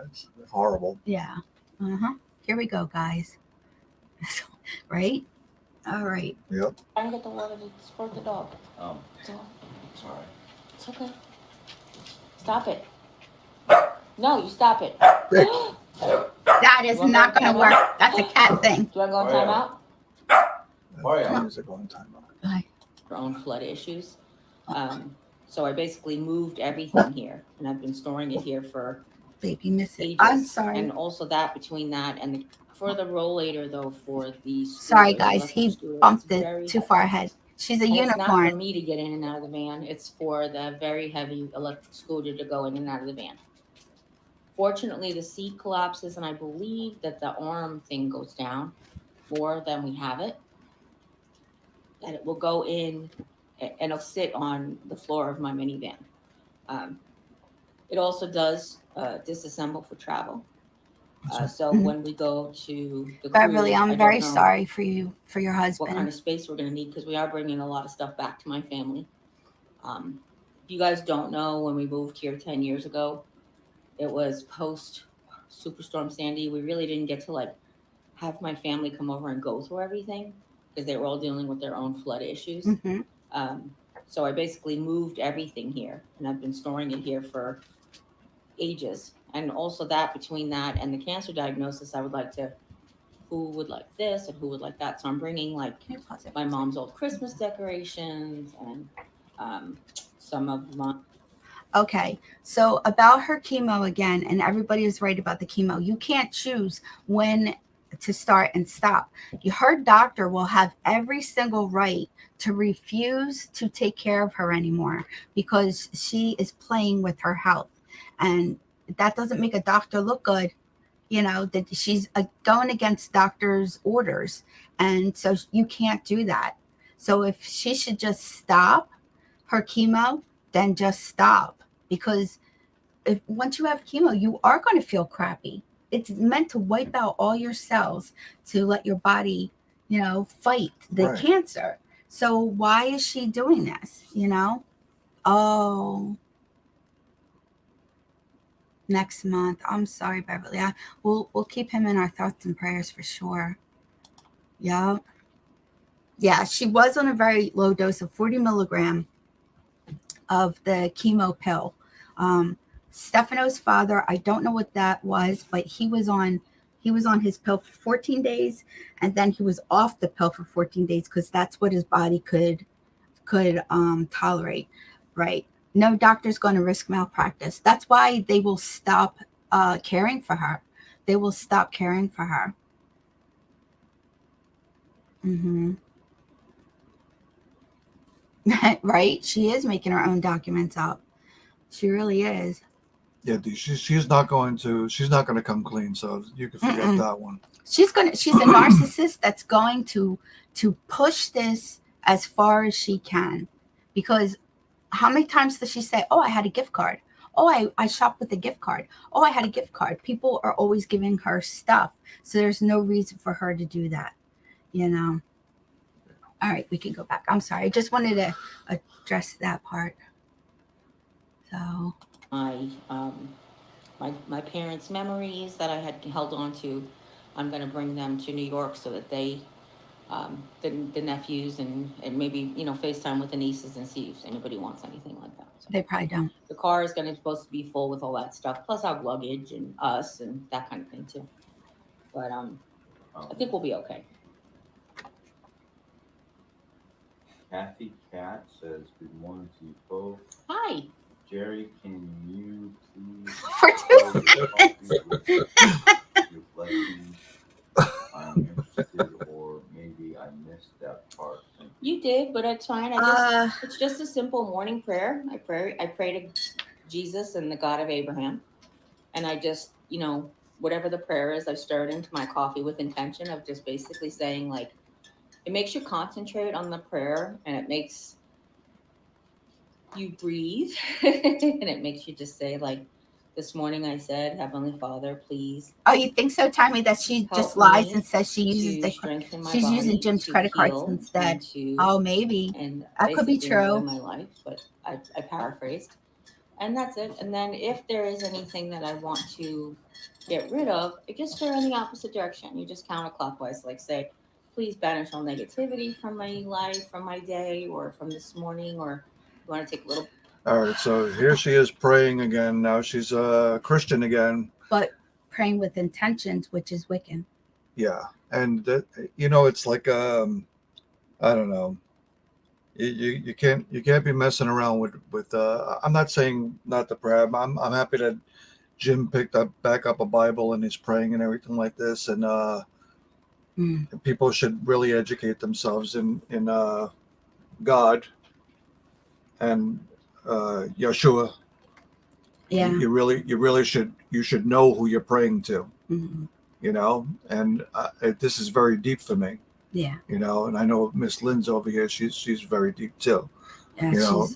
It's horrible. Yeah. Here we go, guys. Right? All right. Yep. I can get the water to squirt the dog. Sorry. It's okay. Stop it. No, you stop it. Rick. That is not going to work. That's a cat thing. Do I go on timeout? Music on timeout. Her own flood issues. So I basically moved everything here, and I've been storing it here for Baby miss it. ages. I'm sorry. And also that between that and for the rollator though, for the Sorry, scooter, guys. electric He scooter, bumped it's it very too heavy. far ahead. She's a And it's not for unicorn. me to get in and out of the van. It's for the very heavy electric scooter to go in and out of the van. Fortunately, the seat collapses, and I believe that the arm thing goes down more than we have it. And it will go in, and it'll sit on the floor of my minivan. It also does disassemble for travel. So when we go to the Beverly, cruise, I I'm don't very know sorry for you, for your what husband. kind of space we're going to need, because we are bringing a lot of stuff back to my family. If you guys don't know, when we moved here 10 years ago, it was post Superstorm Sandy. We really didn't get to have my family come over and go through everything, because they were all dealing with their own flood issues. So I basically moved everything here, and I've been storing it here for ages. And also that between that and the cancer diagnosis, I would like to, who would like this and who would like that. So I'm bringing Can you pause it? my mom's old Christmas decorations and some of my. Okay, so about her chemo again, and everybody is right about the chemo. You can't choose when to start and stop. Her doctor will have every single right to refuse to take care of her anymore because she is playing with her health. And that doesn't make a doctor look good. that she's going against doctor's orders. And so you can't do that. So if she should just stop her chemo, then just stop. Because if once you have chemo, you are going to feel crappy. It's meant to wipe out all your cells to let your body, fight the Right. cancer. So why is she doing this? Oh, next month. I'm sorry, Beverly. We'll keep him in our thoughts and prayers for sure. Yeah. Yeah, she was on a very low dose of 40 milligram of the chemo pill. Stefano's father, I don't know what that was, but he was on his pill for 14 days, and then he was off the pill for 14 days because that's what his body could tolerate. Right? No doctor's going to risk malpractice. That's why they will stop caring for her. They will stop caring for her. Mm-hmm. Right? She is making her own documents up. She really is. Yeah, she's not going to come clean, so you can forget Mm-mm. that one. She's a narcissist that's going to push this as far as she can. Because how many times does she say, "Oh, I had a gift card. Oh, I shopped with a gift card. Oh, I had a gift card." People are always giving her stuff. So there's no reason for her to do that. All right, we can go back. I'm sorry. I just wanted to address that part. So my parents' memories that I had held on to, I'm going to bring them to New York so that they, the nephews and maybe, FaceTime with the nieces and see if anybody wants anything like that. So they probably don't. the car is supposed to be full with all that stuff, plus our luggage and us and that kind of thing too. But I think we'll be okay. Kathy Cat says, "Good morning to you both. Hi. Jerry, can you please For hold your coffee with your blessings? I'm interested, or maybe I missed that part." Thank you. You did, but it's fine. It's just a simple morning prayer. I pray to Jesus and the God of Abraham, and I just, whatever the prayer is, I stir it into my coffee with intention of just basically saying, like, it makes you concentrate on the prayer, and it makes you breathe, and it makes you just say, like, this morning I said, "Heavenly Father, please." Oh, you think so, Tammy, that she just lies and says she uses she's using Jim's credit cards instead? Oh, maybe. And That could be true. in my life, but I paraphrased. And that's it. And then if there is anything that I want to get rid of, I just stir in the opposite direction. You just counterclockwise, like say, "Please banish all negativity from my life, from my day, or from this morning," or you want to take a little. All right, so here she is praying again. Now she's a Christian again. But praying with intentions, which is Wiccan. Yeah, and it's like I don't know. You can't be messing around with. I'm not saying not to pray. I'm happy that Jim picked back up a Bible and he's praying and everything like this. And people should really educate themselves in God and Yeshua. Yeah. You really should know who you're praying to. Mm-hmm. And this is very deep for me. Yeah. And I know Miss Lynn's over here. She's very deep too. Yeah,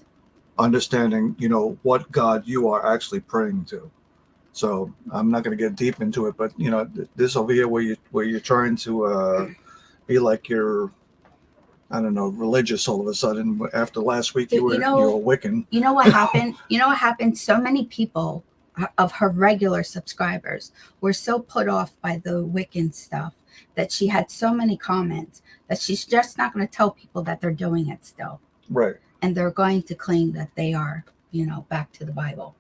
Understanding, what God you are actually praying to. So I'm not going to get deep into it, but this over here where you're trying to be like you're, I don't know, religious all of a sudden. After last week, you were Wiccan. You know what happened? So many people of her regular subscribers were so put off by the Wiccan stuff that she had so many comments that she's just not going to tell people that they're doing it still. Right. And they're going to claim that they are, back to the Bible.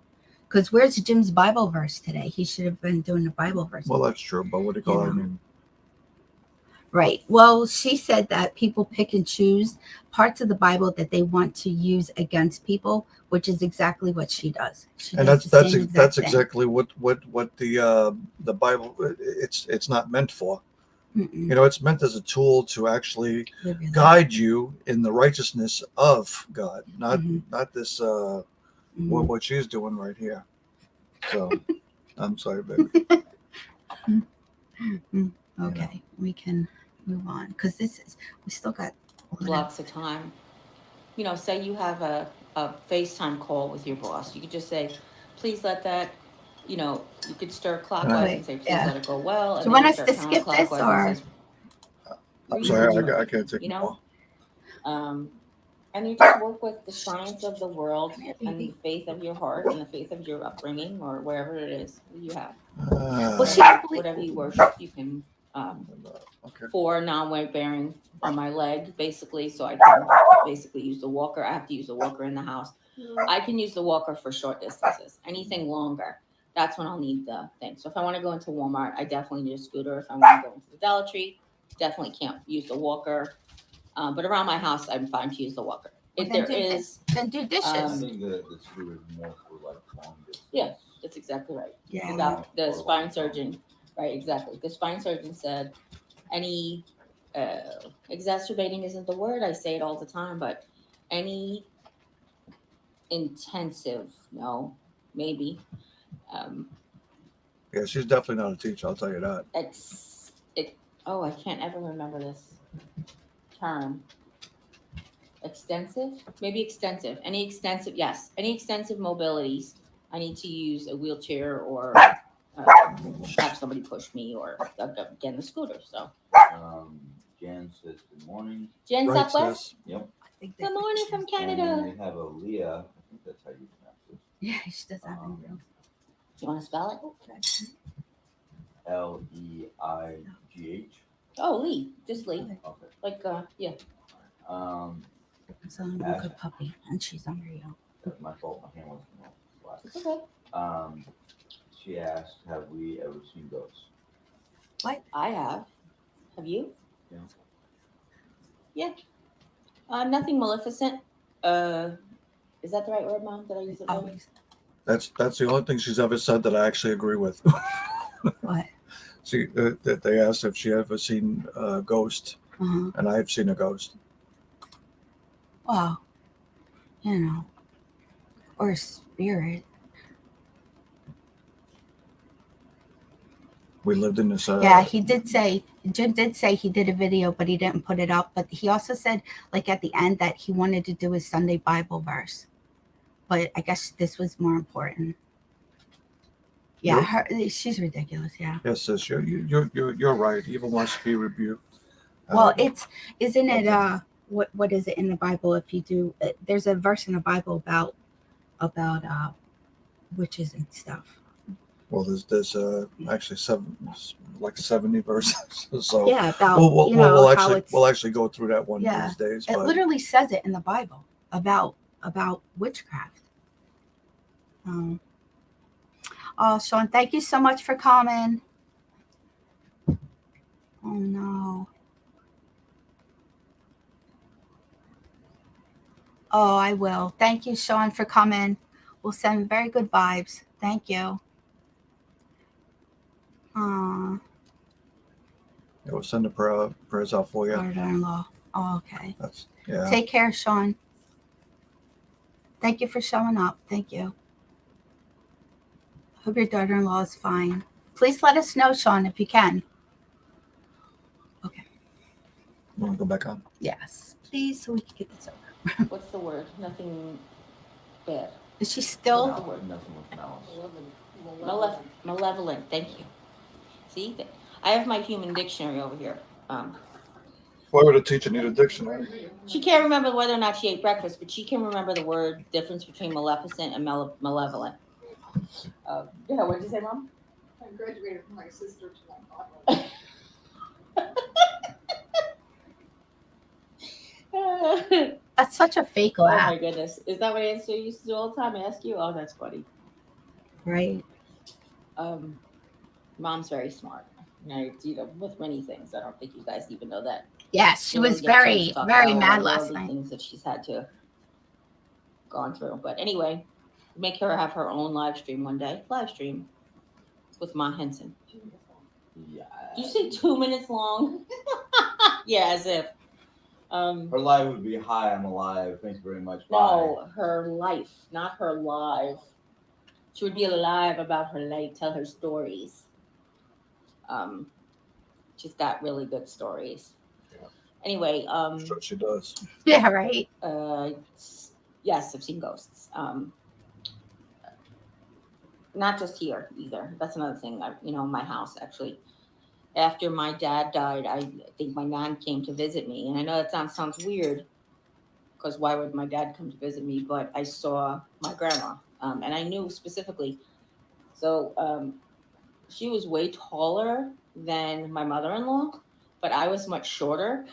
Because where's Jim's Bible verse today? He should have been doing the Bible verse. Well, that's true. But what do you call it? I mean, right. Well, she said that people pick and choose parts of the Bible that they want to use against people, which is exactly what she does. That's exactly what the Bible it's not meant for. Mm-mm. It's meant as a tool to actually guide you in the righteousness of God, not this what she's doing right here. So I'm sorry, baby. Okay, we can move on because we still got a lot of- Blocks of time. Say you have a FaceTime call with your boss. You could just say, please let that, you could stir clockwise and say, please Yeah. let it go well. Do And you then want you us start to skip this counterclockwise or? and says, I'm sorry, I reasonably, can't take you the know? call. And you just work with the science of the world Come here, and baby. the faith of your heart and the faith of your upbringing or wherever it is that you have. Well, she don't believe. Whatever you worship, you can, Okay. 4 non-weight bearing on my leg, basically, so I can basically use the walker. I have to use the walker in the house. I can use the walker for short distances. Anything longer, that's when I'll need the thing. So if I want to go into Walmart, I definitely need a scooter. If I want to go into the Dollar Tree, definitely can't use the walker. But around my house, I'm fine to use the walker. Well, If then there is, then do dishes. I think the scooter is more for like long distance. yeah, that's exactly right. Yeah. The spine surgeon, right? Exactly. The spine surgeon said any exacerbating isn't the word. I say it all the time, but any intensive, no, maybe. Yeah, she's definitely not a teacher. I'll tell you that. I can't ever remember this term. Extensive, maybe extensive. Any extensive, yes, any extensive mobilities. I need to use a wheelchair or have somebody push me or again the scooter. So Jan says good morning. Jen Right, Southwest. sis. Yep. Good morning from And Canada. then we have a Leah. I think that's how you pronounce it. Yeah, she does have any real. You want to spell it? Leigh. Oh, Lee, just Lee. Okay. Like yeah. Um, So I'm a good puppy, and she's unreal. that's my fault. My hand wasn't flat. It's okay. She asked, "Have we ever seen ghosts?" I have. Have you? Yeah. Yeah. Nothing maleficent. Is that the right word, Mom? Did I use it right? Always. That's the only thing she's ever said that I actually agree with. What? See, that they asked if she ever seen a ghost, Uh-huh. and I've seen a ghost. Well, you know, or a spirit. We lived in this. Yeah, he did say. Jim did say he did a video, but he didn't put it up. But he also said, like at the end, that he wanted to do his Sunday Bible verse. But I guess this was more important. Yeah, she's ridiculous. Yeah. Yes, sis, you're right. Evil wants to be rebuked. Well, isn't it what is it in the Bible? If you do, there's a verse in the Bible about witches and stuff. Well, there's actually 70 verses. So Yeah, about we'll actually go through that one Yeah. these days. It But literally says it in the Bible about witchcraft. Oh, Sean, thank you so much for coming. Oh no. Oh, I will. Thank you, Sean, for coming. We'll send very good vibes. Thank you. yeah, we'll send the prayers out for you. Daughter-in-law. Oh, okay. Yeah. Take care, Sean. Thank you for showing up. Thank you. Hope your daughter-in-law is fine. Please let us know, Sean, if you can. Okay. You want to go back on? Yes, please, so we can get this over. What's the word? Nothing bad. Is she still? What's the word? Nothing with malice. Malevolent. Thank you. See, I have my human dictionary over here. Why would a teacher need a dictionary? She can't remember whether or not she ate breakfast, but she can remember the word difference between maleficent and malevolent. Yeah, what did you say, Mom? I graduated from my sister to my father. That's such a fake Oh laugh, my goodness. Is that what Answer used to do all the time? Ask you? Oh, that's funny. right? Mom's very smart. With many things. I don't think you guys even know that. Yes, she We was don't get a chance very, to talk very about all mad the last worldly night. things that she's had to gone through. But anyway, make her have her own live stream one day. Live stream with Ma Henson. Yeah. Did you say 2 minutes long? Yeah, as if. Her live would be hi, I'm alive. Thank you very much. Bye. No, her life, not her live. She would be alive about her life, tell her stories. She's got really good stories. Yeah. Anyway, Sure she does. Yeah, right. yes, I've seen ghosts. Not just here either. That's another thing. My house actually. After my dad died, I think my nan came to visit me, and I know that sounds weird, because why would my dad come to visit me? But I saw my grandma, and I knew specifically. So she was way taller than my mother-in-law, but I was much shorter.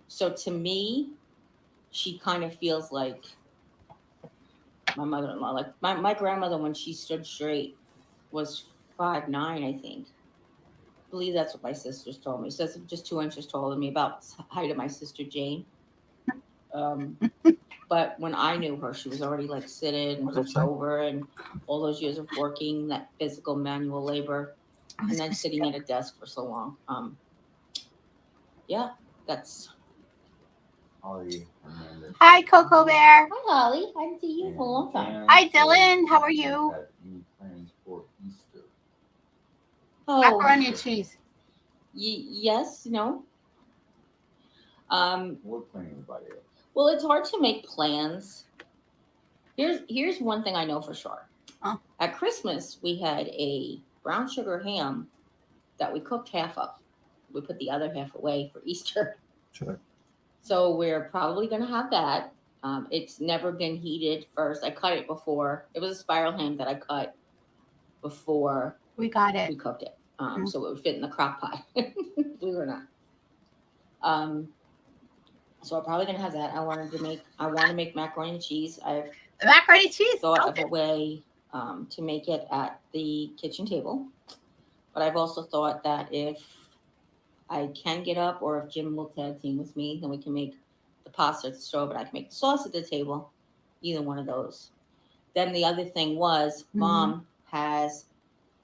So to me, she kind of feels like my mother-in-law. Like my grandmother, when she stood straight, was 5'9", I think. I believe that's what my sisters told me. So it's just 2 inches taller than me, about the height of my sister Jane. Um, but when I knew her, she was already like seated and What did it hunched say? over, and all those years of working that physical manual labor, and then sitting at a desk for so long. Yeah, that's. Holly Hernandez. Hi, Coco Bear. Hi, Holly. I haven't seen you And for a long time. Jan Hi, says, Dylan. How are "Do you? have any plans for Easter?" Oh, Macaroni and cheese. yes, no. We're planning about it. Well, it's hard to make plans. Here's one thing I know for sure. Oh. At Christmas, we had a brown sugar ham that we cooked half of. We put the other half away for Easter. Sure. So we're probably going to have that. It's never been heated first. I cut it before. It was a spiral ham that I cut before We got it. we cooked it. Mhm. So it would fit in the crock pot. Believe it or not. So I'm probably gonna have that. I want to make macaroni and cheese. I've The macaroni and cheese. thought of Okay. a way to make it at the kitchen table, but I've also thought that if I can get up, or if Jim will tag team with me, then we can make the pasta at the stove, and I can make the sauce at the table. Either one of those. Then the other thing was, Mom has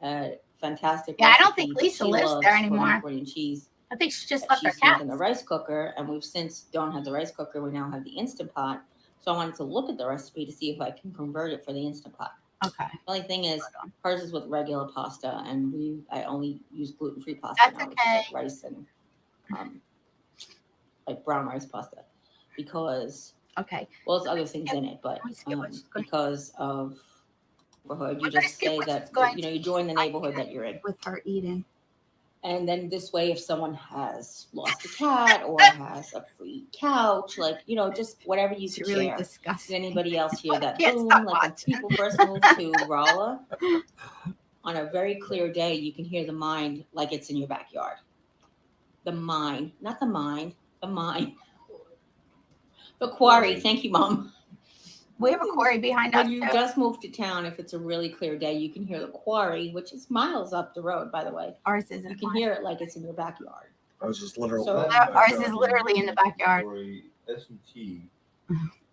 a fantastic Yeah, I recipe don't think that Lisa she lives loves there for anymore. macaroni and cheese. I think she just That left her she's making cat. the rice cooker, and we've since don't have the rice cooker. We now have the Instant Pot. So I wanted to look at the recipe to see if I can convert it for the Instant Pot. Okay. The only thing is, hers is with regular pasta, and I only use gluten-free pasta That's now, which okay. is like rice and like brown rice pasta, because Okay. there's other things in it, but Let me skip what she's going because of neighborhood, you We're gonna just skip say what that she's going you join the I neighborhood that you're in. with her eating. And then this way, if someone has lost a cat or has a free couch, like, just whatever you It's could really share. Did disgusting. anybody else hear that Can't boom? stop Like when watching. people first moved to Rolla, on a very clear day, you can hear the mine like it's in your backyard. The mine, not the mind, the mine. The quarry. Thank you, Mom. We have a quarry behind us When you too. just moved to town, if it's a really clear day, you can hear the quarry, which is miles up the road, by the way. Ours You isn't. can hear it like it's in your backyard. Ours is literally. So- Ours is literally in the backyard. S&T,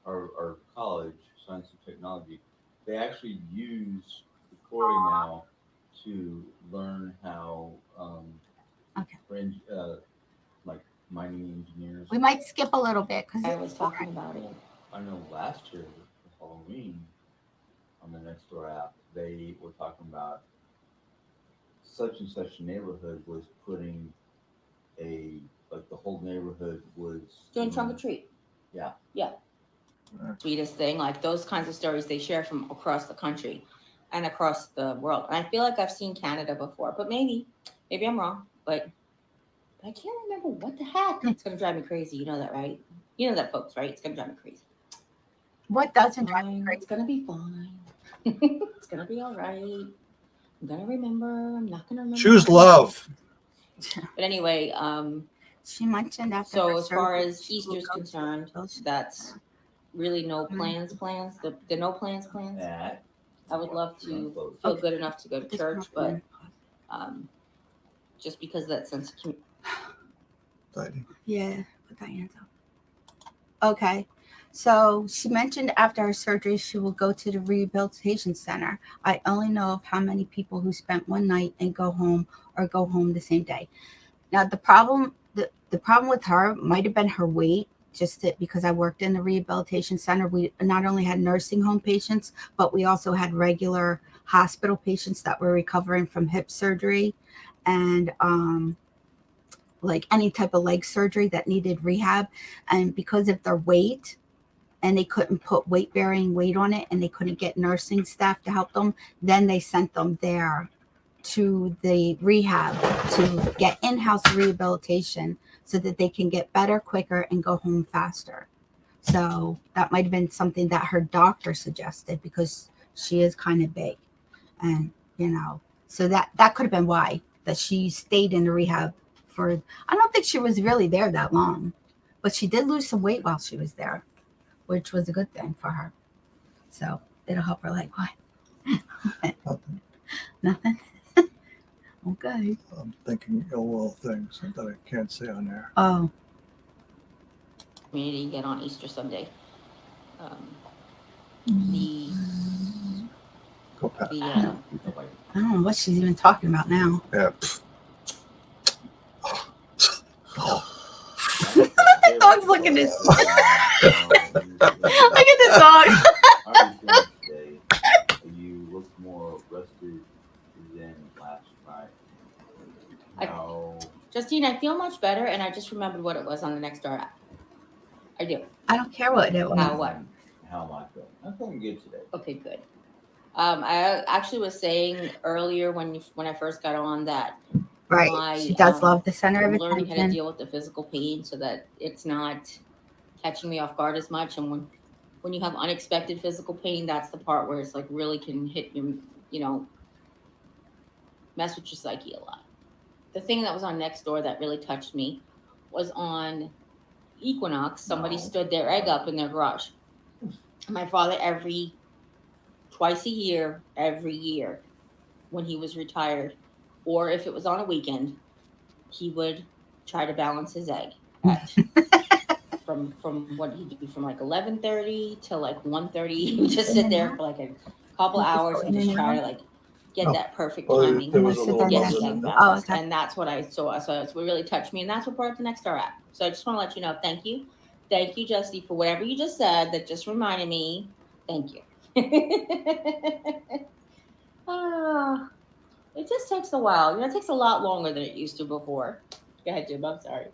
our college, Science and Technology, they actually use the quarry now to learn how Okay. like mining engineers. We might skip a little bit because I was talking about it. I know last year for Halloween on the Nextdoor app, they were talking about such and such neighborhood was putting the whole neighborhood was Doing trunk or treat. Yeah. Yeah. Sweetest thing, like those kinds of stories they share from across the country and across the world. And I feel like I've seen Canada before, but maybe I'm wrong, but I can't remember what the heck. It's gonna drive me crazy. You know that, right? You know that, folks, right? It's gonna drive me crazy. what doesn't drive me Fine. crazy? It's gonna be fine. It's gonna be all right. I'm gonna remember. I'm not gonna remember. Choose love. But anyway, She mentioned after. so her as far surgery, as she will Easter's go to concerned, those- that's really no plans. The no plans. that. I would love to Close. feel good enough to go to Just church, not but gonna- just because of that sense of community. Yeah, put that hands up. Okay. So she mentioned after her surgery, she will go to the rehabilitation center. I only know of how many people who spent one night and go home or go home the same day. Now, the problem with her might have been her weight, because I worked in the rehabilitation center. We not only had nursing home patients, but we also had regular hospital patients that were recovering from hip surgery. and like any type of leg surgery that needed rehab. And because of their weight, and they couldn't put weight bearing weight on it, and they couldn't get nursing staff to help them, then they sent them there to the rehab to get in-house rehabilitation so that they can get better quicker and go home faster. So that might have been something that her doctor suggested, because she is kind of big. And so that could have been why that she stayed in the rehab for, I don't think she was really there that long, but she did lose some weight while she was there, which was a good thing for her. So it'll help her. Like, what? Nothing. Nothing. Okay. I'm thinking ill will things that I can't say on there. Oh, Community get on Easter Sunday. The Go Pat. the I don't know what she's even talking about now. Yeah. The dog's looking at Look at the dog. How are you feeling today? You look more rested than last night. How? Justine, I feel much better, and I just remembered what it was on the Nexstar app. I do. I don't care what it was. How what? How am I feeling? I'm feeling good today. Okay, good. I actually was saying earlier when I first got on that Right. She does love the center I'm of learning how to attention. deal with the physical pain so that it's not catching me off guard as much. And when you have unexpected physical pain, that's the part where it's like really can hit you, mess with your psyche a lot. The thing that was on Nextdoor that really touched me was on Equinox. Somebody stood their egg up in their garage. My father, twice a year, every year, when he was retired, or if it was on a weekend, he would try to balance his egg at from what he'd do from like 11:30 to like 1:30. He would just sit there for like a couple hours and just try to like get that perfect timing. There was a little Yes, buzzing egg in there. balance. Oh, okay. And that's what I saw. So it's what really touched me, and that's what brought up the Nexstar app. So I just want to let you know, thank you, Justy, for whatever you just said. That just reminded me. Thank you. It just takes a while. It takes a lot longer than it used to before. Go ahead, Jim. I'm sorry.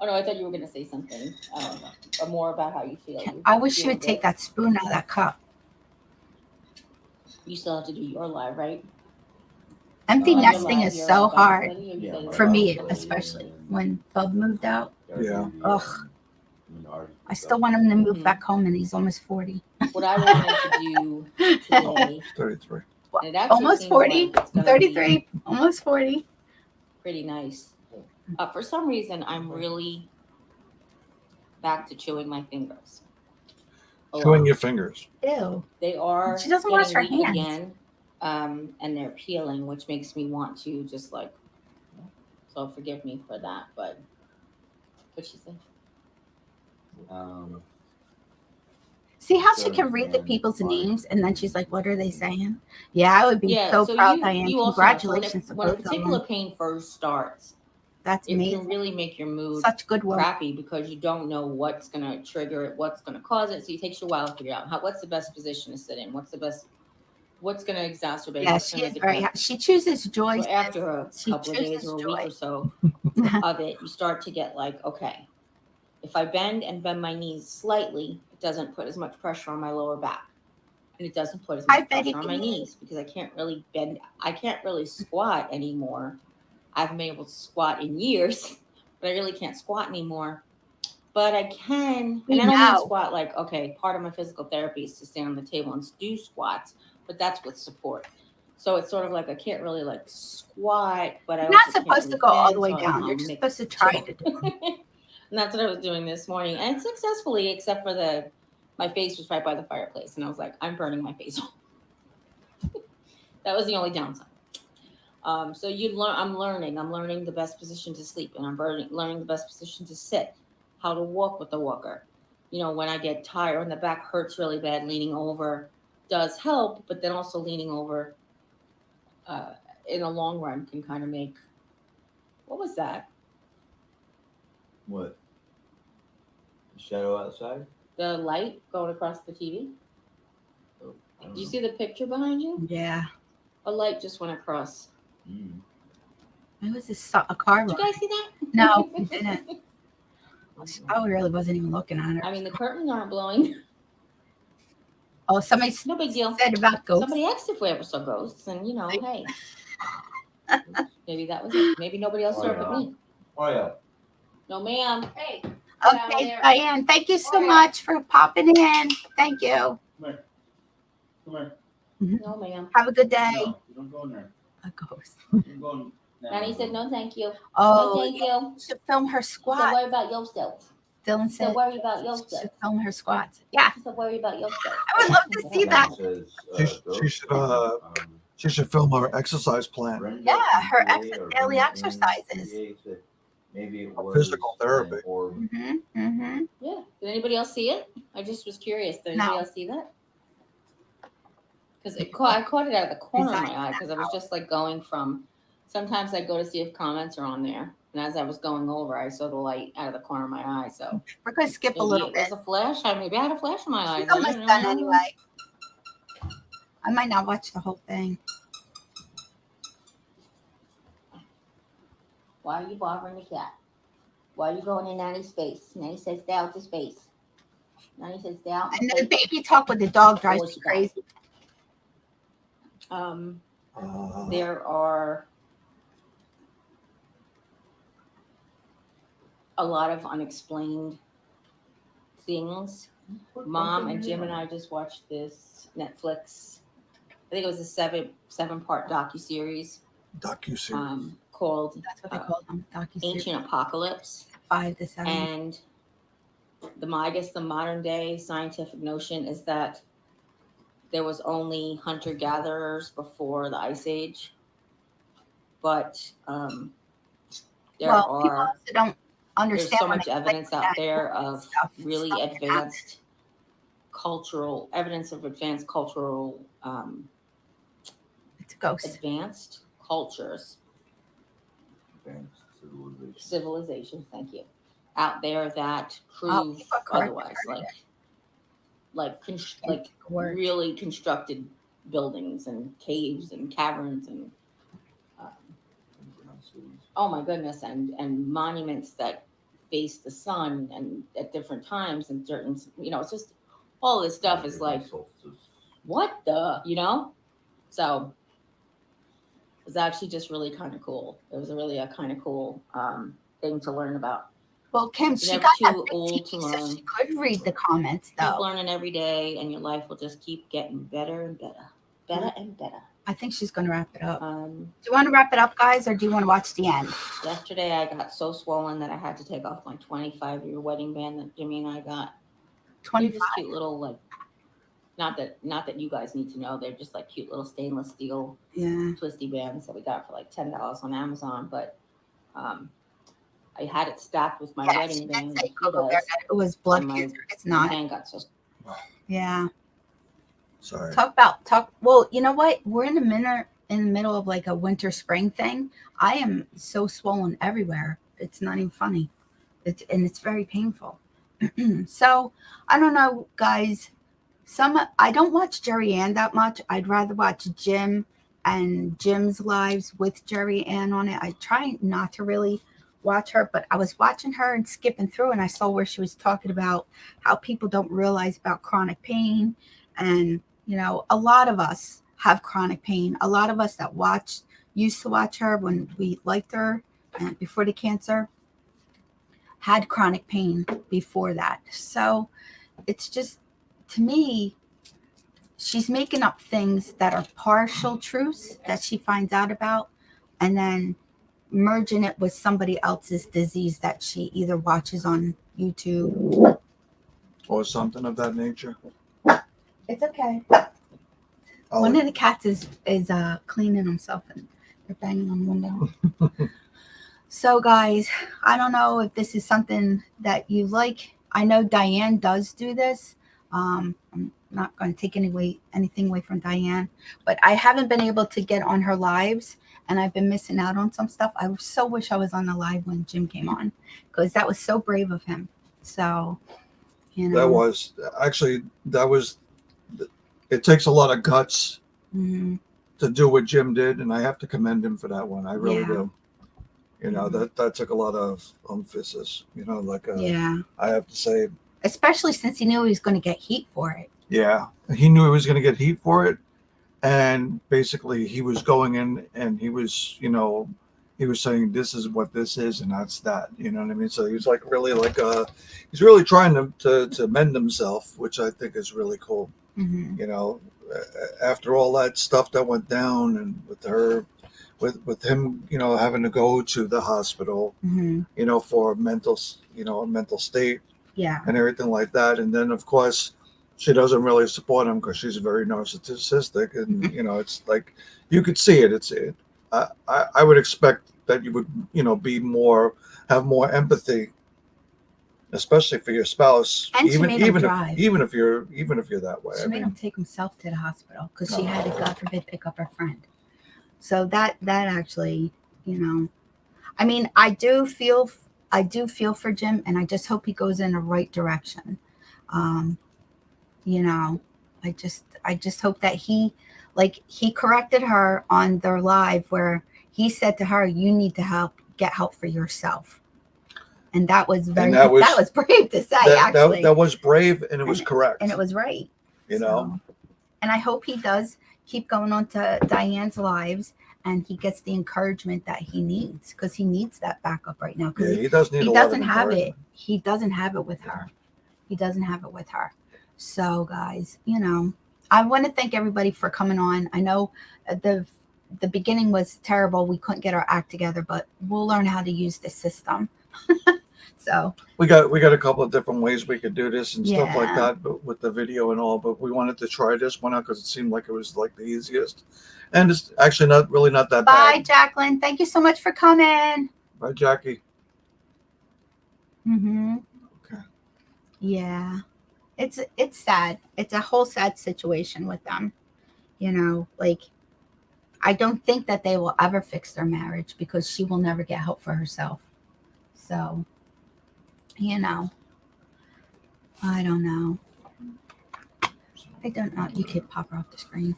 Oh no, I thought you were going to say something. More about how you feel. I wish you would take that spoon out of that cup. You still have to do your live, right? Empty Your nesting live, is your so Bible hard study, or you guys- for me, especially when Bub moved out. Yeah. Ugh. I still want him to move back home, and he's almost 40. What I wanted to do today, 33. and it actually Almost seems 40. like it's I'm gonna be 33. Almost 40. pretty nice. For some reason, I'm really back to chewing my fingers. A Chewing lot. your fingers. Ew. They are She doesn't wash her getting weak hands. again, and they're peeling, which makes me want to just like. So forgive me for that, but what she said. See how she can read the people's names, and then she's like, "What are they saying?" Yeah, I would be so proud, Diane. You also Congratulations to when a both of particular them. pain first starts, That's it amazing. can really make your mood Such good work. crappy because you don't know what's going to trigger it, what's going to cause it. So it takes you a while to figure out what's the best position to sit in, what's going to exacerbate. Yeah, she is very. She chooses joy. So after a couple of days or a week or so of it, you start to get like, okay, if I bend my knees slightly, it doesn't put as much pressure on my lower back. And it doesn't put as much pressure on my knees because I can't really bend. I can't really squat anymore. I haven't been able to squat in years, but I really can't squat anymore. But I can, and I don't mean squat like, okay, part of my physical therapy is to stand on the table and do squats, but that's with support. So it's sort of like I can't really like squat, but I'm not supposed to go all the way down. You're just supposed to try to do it. And that's what I was doing this morning, and successfully, except for my face was right by the fireplace, and I was like, I'm burning my face off. That was the only downside. So I'm learning the best position to sleep, and I'm learning the best position to sit, how to walk with the walker. When I get tired and the back hurts really bad, leaning over does help, but then also leaning over in the long run can kind of make, what was that? What? The shadow outside? The light going across the TV? Oh, Do you see the picture behind you? Yeah. A light just went across. Mm. It was a car Did ride. you guys see that? No, we didn't. I really wasn't even looking at her. I mean, the curtains aren't blowing. Oh, somebody No big deal. said about ghosts. Somebody asked if we ever saw ghosts, and hey, maybe that was it. Maybe nobody else saw it but me. Oh yeah. No, ma'am. Hey, get out of Okay, there. Diane, thank you so Oh, yeah. much for popping in. Thank you. Come here. Come here. No, ma'am. Have a good day. No, you don't go in there. A ghost. You go in. Nanny said no, thank you. No, Oh, thank you. you should film her She said, squat. worry about yourself. Dylan She said, said worry about she yourself. should film her squats. Yeah, She said, worry about yourself. I would love to see that. Says, She should film her exercise plan. Brenda Yeah, her PA or daily Brenda exercises. PA said maybe it Or was physical therapy. Or Yeah. Did anybody else see it? I just was curious. Did anybody No. else see that? Because I caught it out of the corner of my eye because I was just like going from. Sometimes I go to see if comments are on there, and as I was going over, I saw the light out of the corner of my eye. So We're going to skip a maybe little it bit. was a flash. Maybe I had a flash in my eyes. She's almost done anyway. I might not watch the whole thing. Why are you bothering the cat? Why are you going in Nanny's space? Nanny says stay out the space. Nanny says stay out. And then baby talk with the dog drives Oh, me she got crazy. There are a lot of unexplained things. Mom and Jim and I just watched this Netflix. I think it was a seven-part docuseries Docuseries. called That's what they call them. Docuseries. Ancient Apocalypse. 5 to 7. And I guess the modern day scientific notion is that there was only hunter-gatherers before the Ice Age. But there Well, people are also don't there's understand. so when much they evidence click out that there of stuff, really stuff can happen. advanced cultural evidence of advanced cultural It's a ghost. advanced cultures, advanced civilization. civilizations, thank you, out there that Oh, prove people are correct. otherwise, Can't like pick a word. really constructed buildings and caves and caverns and Underground cities. oh my goodness, and monuments that face the sun and at different times and certain, it's just all this stuff is like, Solstices. what the, so it was actually just really kind of cool. It was really a kind of cool thing to learn about. Well, Kim, You're she never got that too big old TV, to so learn. she could read the comments, Keep though. learning every day, and your life will just keep getting better and better and better. I think she's going to wrap it up. Um, Do you want to wrap it up, guys, or do you want to watch the end? yesterday, I got so swollen that I had to take off my 25-year wedding band that Jimmy and I got. They're 25. just cute little not that you guys need to know. They're just like cute little stainless steel Yeah. twisty bands that we got for like $10 on Amazon. But I had it stacked with my Yeah, she wedding did band. say He Coco Bear does. that it was blood And my- cancer. It's My not. hand got so. Yeah. Sorry. Well, you know what? We're in the middle of like a winter spring thing. I am so swollen everywhere. It's not even funny. It's very painful. So I don't know, guys. I don't watch Jarian that much. I'd rather watch Jim and Jim's lives with Jarian on it. I try not to really watch her, but I was watching her and skipping through, and I saw where she was talking about how people don't realize about chronic pain. And a lot of us have chronic pain. A lot of us that used to watch her when we liked her and before the cancer had chronic pain before that. So it's just, to me, she's making up things that are partial truths that she finds out about and then merging it with somebody else's disease that she either watches on YouTube Or something of that nature. It's okay. I'll- One of the cats is cleaning himself and they're banging on the window. So, guys, I don't know if this is something that you like. I know Diane does do this. I'm not going to take anything away from Diane, but I haven't been able to get on her lives, and I've been missing out on some stuff. I so wish I was on the live when Jim came on, because that was so brave of him. So, That was, it takes a lot of guts Mhm. to do what Jim did, and I have to commend him for that one. I really Yeah. do. You know, Mhm. that took a lot of emphasis. You know, like Yeah. I have to say, Especially since he knew he was going to get heat for it. yeah, he knew he was going to get heat for it, and basically he was going in and he was, you know, he was saying this is what this is and that's that. You know what I mean? So he was like really like he's really trying to mend himself, which I think is really cool. Mm-hmm. You know, after all that stuff that went down and with her, with him, you know, having to go to the hospital, Mm-hmm. you know, for mental, you know, a mental state Yeah. and everything like that. And then of course she doesn't really support him because she's very narcissistic, and you know, it's like you could see it. I would expect that you would, you know, have more empathy, especially for your spouse, And she made him drive. even if you're that way. She made him take himself to the hospital because she had to, God forbid, pick up her friend. So that actually, you know, I mean, I do feel for Jim, and I just hope he goes in the right direction. You know, I just hope that he corrected her on their live where he said to her, "You need to get help for yourself." And that was that was brave to say, actually. That was brave, and it was correct. And it was right. You know. And I hope he does keep going on to Diane's lives and he gets the encouragement that he needs, because he needs that backup right now. Yeah, he does need a lot of encouragement. He doesn't have it with her. He doesn't have it with her. So, guys, you know, I want to thank everybody for coming on. I know the beginning was terrible. We couldn't get our act together, but we'll learn how to use the system. So we got a couple of different ways we could do this and stuff like that, but with the video and all. But we wanted to try this one out because it seemed like it was like the easiest, and it's actually not that bad. Bye, Jacqueline. Thank you so much for coming. Bye, Jackie. Mm-hmm. Okay. Yeah, it's sad. It's a whole sad situation with them. You know, like, I don't think that they will ever fix their marriage because she will never get help for herself. So, you know, I don't know. I don't know. You could pop her off the screen.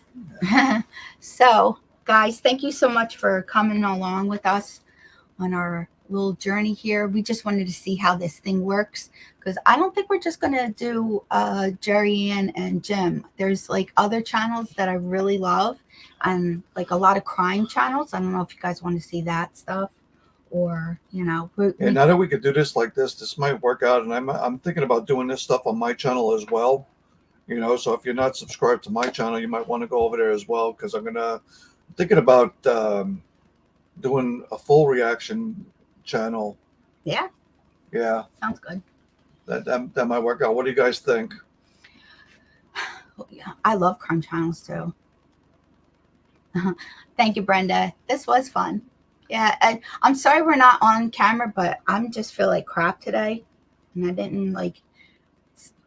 So, guys, thank you so much for coming along with us on our little journey here. We just wanted to see how this thing works, because I don't think we're just going to do Jarian and Jim. There's like other channels that I really love, and like a lot of crime channels. I don't know if you guys want to see that stuff. Or, you know, now that we could do this like this might work out. And I'm thinking about doing this stuff on my channel as well. You know, so if you're not subscribed to my channel, you might want to go over there as well, because I'm thinking about doing a full reaction channel. Yeah. Yeah. Sounds good. That might work out. What do you guys think? Yeah, I love crime channels too. Thank you, Brenda. This was fun. Yeah, and I'm sorry we're not on camera, but I'm just feel like crap today, and I didn't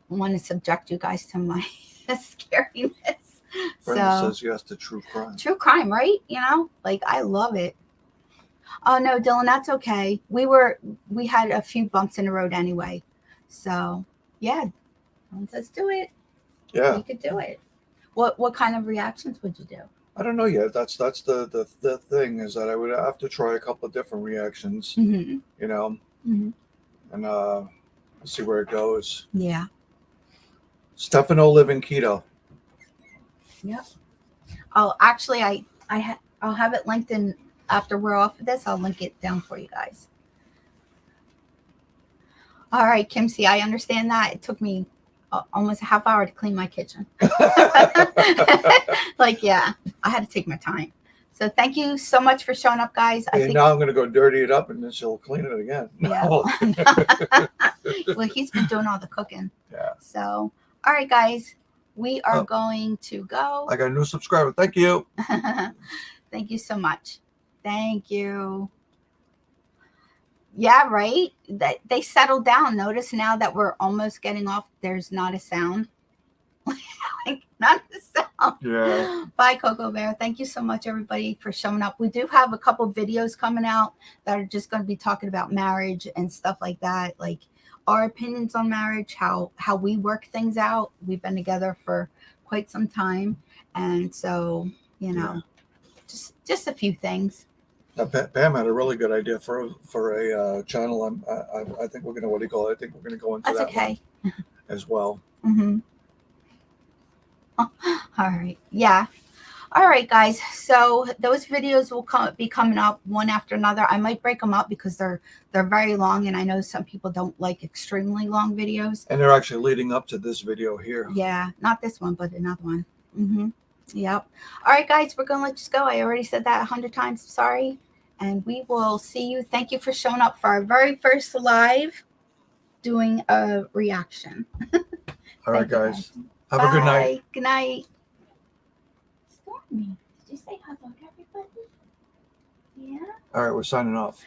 want to subject you guys to my scariness. Brenda says yes to true crime. True crime, right? You know, like, I love it. Oh no, Dylan, that's okay. We had a few bumps in the road anyway, so yeah, let's do it. Yeah, we could do it. What kind of reactions would you do? I don't know yet. That's the thing, is that I would have to try a couple of different reactions. Mm-hmm. You know, and see where it goes. Yeah. Stefano living keto. Yep. Oh, actually, I'll have it linked in after we're off of this. I'll link it down for you guys. All right, Kim C, I understand that. It took me almost a half hour to clean my kitchen. Like, yeah, I had to take my time. So thank you so much for showing up, guys. Now I'm going to go dirty it up, and then she'll clean it again. Yeah. Well, he's been doing all the cooking. Yeah. So, all right, guys, we are going to go. I got a new subscriber. Thank you. Thank you so much. Thank you. Yeah, right. They settled down. Notice now that we're almost getting off, there's not a sound. Like, not a sound. Yeah. Bye, Coco Bear. Thank you so much, everybody, for showing up. We do have a couple videos coming out that are just going to be talking about marriage and stuff like that, like our opinions on marriage, how we work things out. We've been together for quite some time, and so, you know, just a few things. Pam had a really good idea for a channel. I think we're gonna, what do you call it? I think we're gonna go into That's that okay. one as well. Mm-hmm. All right. Yeah. All right, guys. So those videos will be coming up one after another. I might break them up because they're very long, and I know some people don't like extremely long videos. And they're actually leading up to this video here. Yeah, not this one, but another one. Mm-hmm. Yep. All right, guys, we're gonna let you go. I already said that 100 times. Sorry, and we will see you. Thank you for showing up for our very first live, doing a reaction. All right, Thank you, guys. Have a good night. Bye. Good night. Stormy, did you say hello to everybody? Yeah. All right, we're signing off.